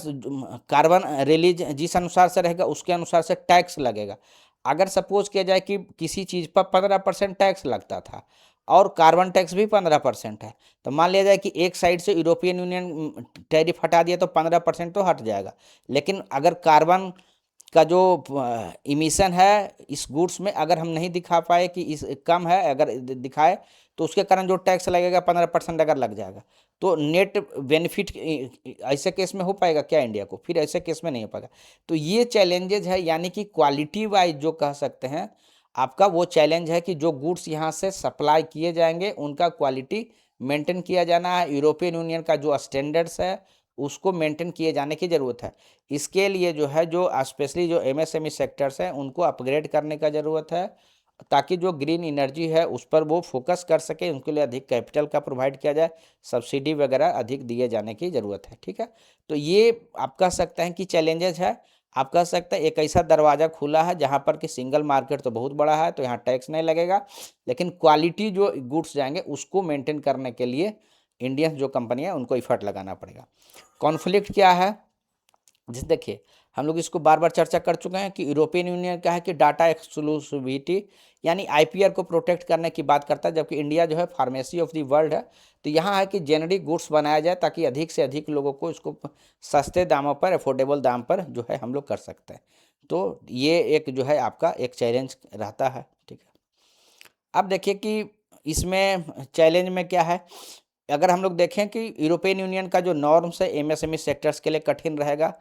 कार्बन रिलीज जिस अनुसार से रहेगा उसके अनुसार से टैक्स लगेगा। अगर सपोज किया जाए कि किसी चीज़ पर 15% टैक्स लगता था और कार्बन टैक्स भी 15% है, तो मान लिया जाए कि एक साइड से यूरोपियन यूनियन टैरिफ हटा दिया तो 15% तो हट जाएगा। लेकिन अगर कार्बन का जो इमिशन है इस गुड्स में अगर हम नहीं दिखा पाए कि इस कम है, अगर दिखाए तो उसके कारण जो टैक्स लगेगा 15% अगर लग जाएगा, तो नेट बेनिफिट ऐसे केस में हो पाएगा क्या इंडिया को? फिर ऐसे केस में नहीं हो पाएगा। तो ये चैलेंजेज है, यानी कि क्वालिटी वाइज जो कह सकते हैं आपका वो चैलेंज है कि जो गुड्स यहाँ से सप्लाई किए जाएंगे उनका क्वालिटी मेंटेन किया जाना है। यूरोपियन यूनियन का जो स्टैंडर्ड्स है उसको मेंटेन किए जाने की ज़रूरत है। इसके लिए जो है जो स्पेशली जो एमएसएमई सेक्टर्स हैं उनको अपग्रेड करने का ज़रूरत है, ताकि जो ग्रीन एनर्जी है उस पर वो फोकस कर सके। उनके लिए अधिक कैपिटल का प्रोवाइड किया जाए, सब्सिडी वगैरह अधिक दिए जाने की ज़रूरत है। ठीक है, तो ये आप कह सकते हैं कि चैलेंजेस है। आप कह सकते हैं एक ऐसा दरवाज़ा खुला है जहाँ पर कि सिंगल मार्केट तो बहुत बड़ा है, तो यहाँ टैक्स नहीं लगेगा, लेकिन क्वालिटी जो गुड्स जाएंगे उसको मेंटेन करने के लिए इंडियन जो कंपनी है उनको इफर्ट लगाना पड़ेगा। कॉन्फ्लिक्ट क्या है? जैसे देखिए हम लोग इसको बार बार चर्चा कर चुके हैं कि यूरोपियन यूनियन क्या है कि डाटा एक्सक्लूसिविटी यानी आईपीआर को प्रोटेक्ट करने की बात करता है, जबकि इंडिया जो है फार्मेसी ऑफ द वर्ल्ड है। तो यहाँ है कि जेनरिक गुड्स बनाया जाए ताकि अधिक से अधिक लोगों को इसको सस्ते दामों पर, अफोर्डेबल दाम पर जो है हम लोग कर सकते हैं। तो ये एक जो है आपका एक चैलेंज रहता है। ठीक है, अब देखिए कि इसमें चैलेंज में क्या है। अगर हम लोग देखें कि यूरोपियन यूनियन का जो नॉर्म्स है एमएसएमई सेक्टर्स के लिए कठिन रहेगा,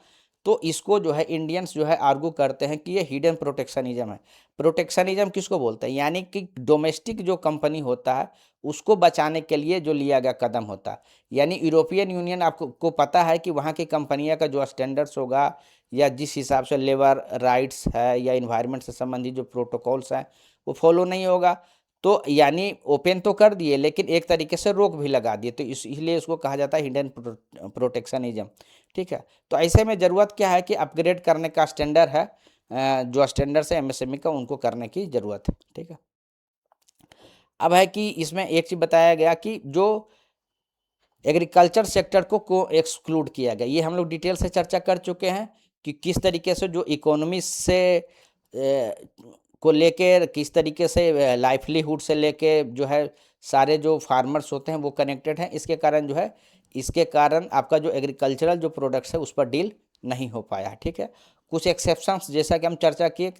तो इसको जो है इंडियंस जो है आर्गू करते हैं कि ये हिडन प्रोटेक्शनिज्म है। प्रोटेक्शनिज्म किसको बोलते हैं? यानी कि डोमेस्टिक जो कंपनी होता है उसको बचाने के लिए जो लिया गया कदम होता है। यानी यूरोपियन यूनियन आपको को पता है कि वहाँ की कंपनियाँ का जो स्टैंडर्ड्स होगा या जिस हिसाब से लेबर राइट्स है या इन्वायरमेंट से संबंधित जो प्रोटोकॉल्स हैं वो फॉलो नहीं होगा, तो यानी ओपन तो कर दिए लेकिन एक तरीके से रोक भी लगा दिए, तो इसलिए इसको कहा जाता है हिडन प्रोटेक्शनिज्म। ठीक है, तो ऐसे में ज़रूरत क्या है कि अपग्रेड करने का स्टैंडर्ड है, जो स्टैंडर्ड है एमएसएमई का उनको करने की ज़रूरत है। ठीक है, अब है कि इसमें एक चीज़ बताया गया कि जो एग्रीकल्चर सेक्टर को एक्सक्लूड किया गया, ये हम लोग डिटेल से चर्चा कर चुके हैं कि किस तरीके से जो इकोनॉमी से को लेकर किस तरीके से लाइवलीहुड से लेके जो है सारे जो फार्मर्स होते हैं वो कनेक्टेड हैं। इसके कारण आपका जो एग्रीकल्चरल जो प्रोडक्ट्स है उस पर डील नहीं हो पाया। ठीक है, कुछ एक्सेप्शंस जैसा कि हम चर्चा किए,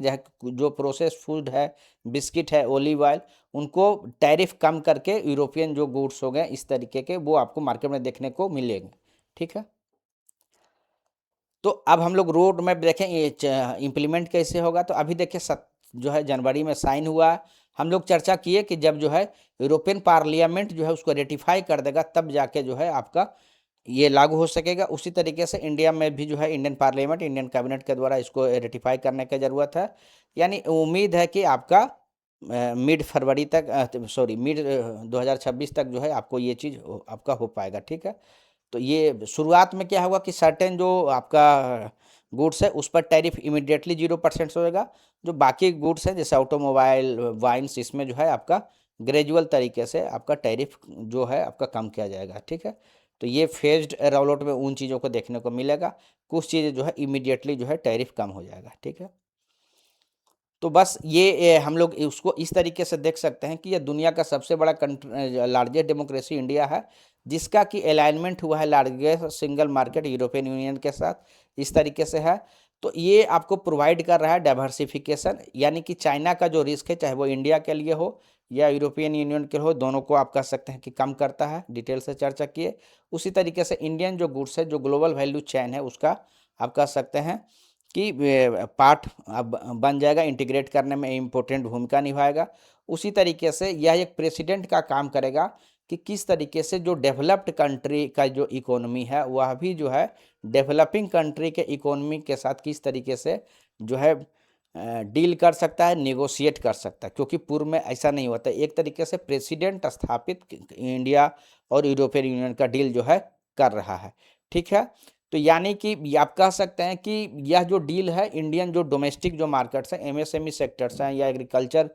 जो प्रोसेस फूड है, बिस्किट है, ऑलिव ऑयल, उनको टैरिफ कम करके यूरोपियन जो गुड्स हो गए इस तरीके के वो आपको मार्केट में देखने को मिलेंगे। ठीक है, तो अब हम लोग रोड मैप देखें ये इम्प्लीमेंट कैसे होगा। तो अभी देखिए जो है जनवरी में साइन हुआ। हम लोग चर्चा किए कि जब जो है यूरोपियन पार्लियामेंट जो है उसको रेटिफाई कर देगा तब जाके जो है आपका ये लागू हो सकेगा। उसी तरीके से इंडिया में भी जो है इंडियन पार्लियामेंट, इंडियन कैबिनेट के द्वारा इसको रेटिफाई करने की ज़रूरत है। यानी उम्मीद है कि आपका मिड फरवरी तक, सॉरी मिड 2026 तक जो है आपको ये चीज़ आपका हो पाएगा। ठीक है, तो ये शुरुआत में क्या होगा कि सर्टेन जो आपका गुड्स है उस पर टैरिफ इमीडिएटली 0% से होगा। जो बाकी गुड्स हैं जैसे ऑटोमोबाइल, वाइन्स, इसमें जो है आपका ग्रेजुअल तरीके से आपका टैरिफ जो है आपका कम किया जाएगा। ठीक है, तो ये फेज्ड रोल आउट में उन चीज़ों को देखने को मिलेगा। कुछ चीज़ें जो है इमीडिएटली जो है टैरिफ कम हो जाएगा। ठीक है, तो बस ये हम लोग उसको इस तरीके से देख सकते हैं कि ये दुनिया का सबसे बड़ा लार्जेस्ट डेमोक्रेसी इंडिया है, जिसका कि अलाइनमेंट हुआ है largest single market European union के साथ, इस तरीके से है। तो ये आपको प्रोवाइड कर रहा है डाइवर्सिफिकेशन, यानी कि चाइना का जो रिस्क है चाहे वो इंडिया के लिए हो या यूरोपियन यूनियन के हो, दोनों को आप कह सकते हैं कि कम करता है। डिटेल से चर्चा किए। उसी तरीके से इंडियन जो गुड्स है, जो ग्लोबल वैल्यू चेन है, उसका आप कह सकते हैं कि पार्ट अब बन जाएगा, इंटीग्रेट करने में इम्पोर्टेंट भूमिका निभाएगा। उसी तरीके से यह एक प्रेसिडेंट का काम करेगा कि किस तरीके से जो डेवलप्ड कंट्री का जो इकोनॉमी है वह भी जो है डेवलपिंग कंट्री के इकोनॉमी के साथ किस तरीके से जो है डील कर सकता है, नेगोशिएट कर सकता है, क्योंकि पूर्व में ऐसा नहीं होता। एक तरीके से प्रेसिडेंट स्थापित इंडिया और यूरोपियन यूनियन का डील जो है कर रहा है। ठीक है, तो यानी कि आप कह सकते हैं कि यह जो डील है इंडियन जो डोमेस्टिक जो मार्केट्स हैं, एमएसएमई सेक्टर्स हैं या एग्रीकल्चर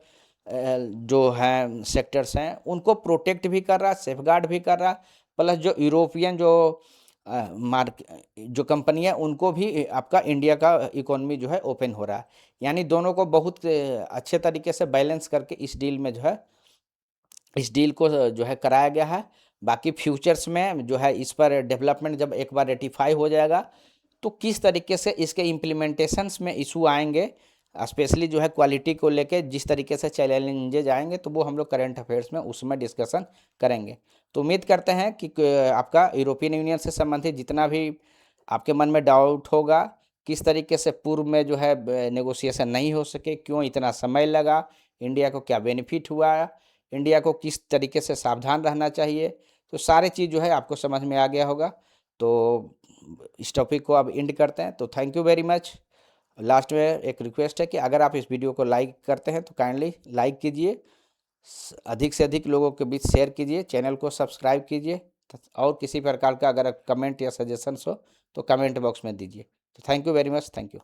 जो हैं सेक्टर्स हैं, उनको प्रोटेक्ट भी कर रहा है, सेफगार्ड भी कर रहा है, प्लस जो यूरोपियन जो मार्क जो कंपनियां उनको भी आपका इंडिया का इकोनॉमी जो है ओपन हो रहा है। यानी दोनों को बहुत अच्छे तरीके से बैलेंस करके इस डील में जो है इस डील को जो है कराया गया है। बाकी फ्यूचर्स में जो है इस पर डेवलपमेंट जब एक बार रेटिफाई हो जाएगा तो किस तरीके से इसके इम्प्लीमेंटेशंस में इशू आएंगे, स्पेशली जो है क्वालिटी को लेके जिस तरीके से चैलेंजेज आएंगे, तो वो हम लोग करंट अफेयर्स में उसमें डिस्कशन करेंगे। तो उम्मीद करते हैं कि आपका यूरोपियन यूनियन से संबंधित जितना भी आपके मन में डाउट होगा, किस तरीके से पूर्व में जो है नेगोशिएशन नहीं हो सके, क्यों इतना समय लगा, इंडिया को क्या बेनिफिट हुआ, इंडिया को किस तरीके से सावधान रहना चाहिए, तो सारी चीज़ जो है आपको समझ में आ गया होगा। तो इस टॉपिक को अब एंड करते हैं। तो thank you very much. Last में एक रिक्वेस्ट है कि अगर आप इस वीडियो को लाइक करते हैं तो काइंडली लाइक कीजिए, अधिक से अधिक लोगों के बीच शेयर कीजिए, चैनल को सब्सक्राइब कीजिए, और किसी प्रकार का अगर कमेंट या सजेशंस हो तो कमेंट बॉक्स में दीजिए। तो thank you very much. Thank you.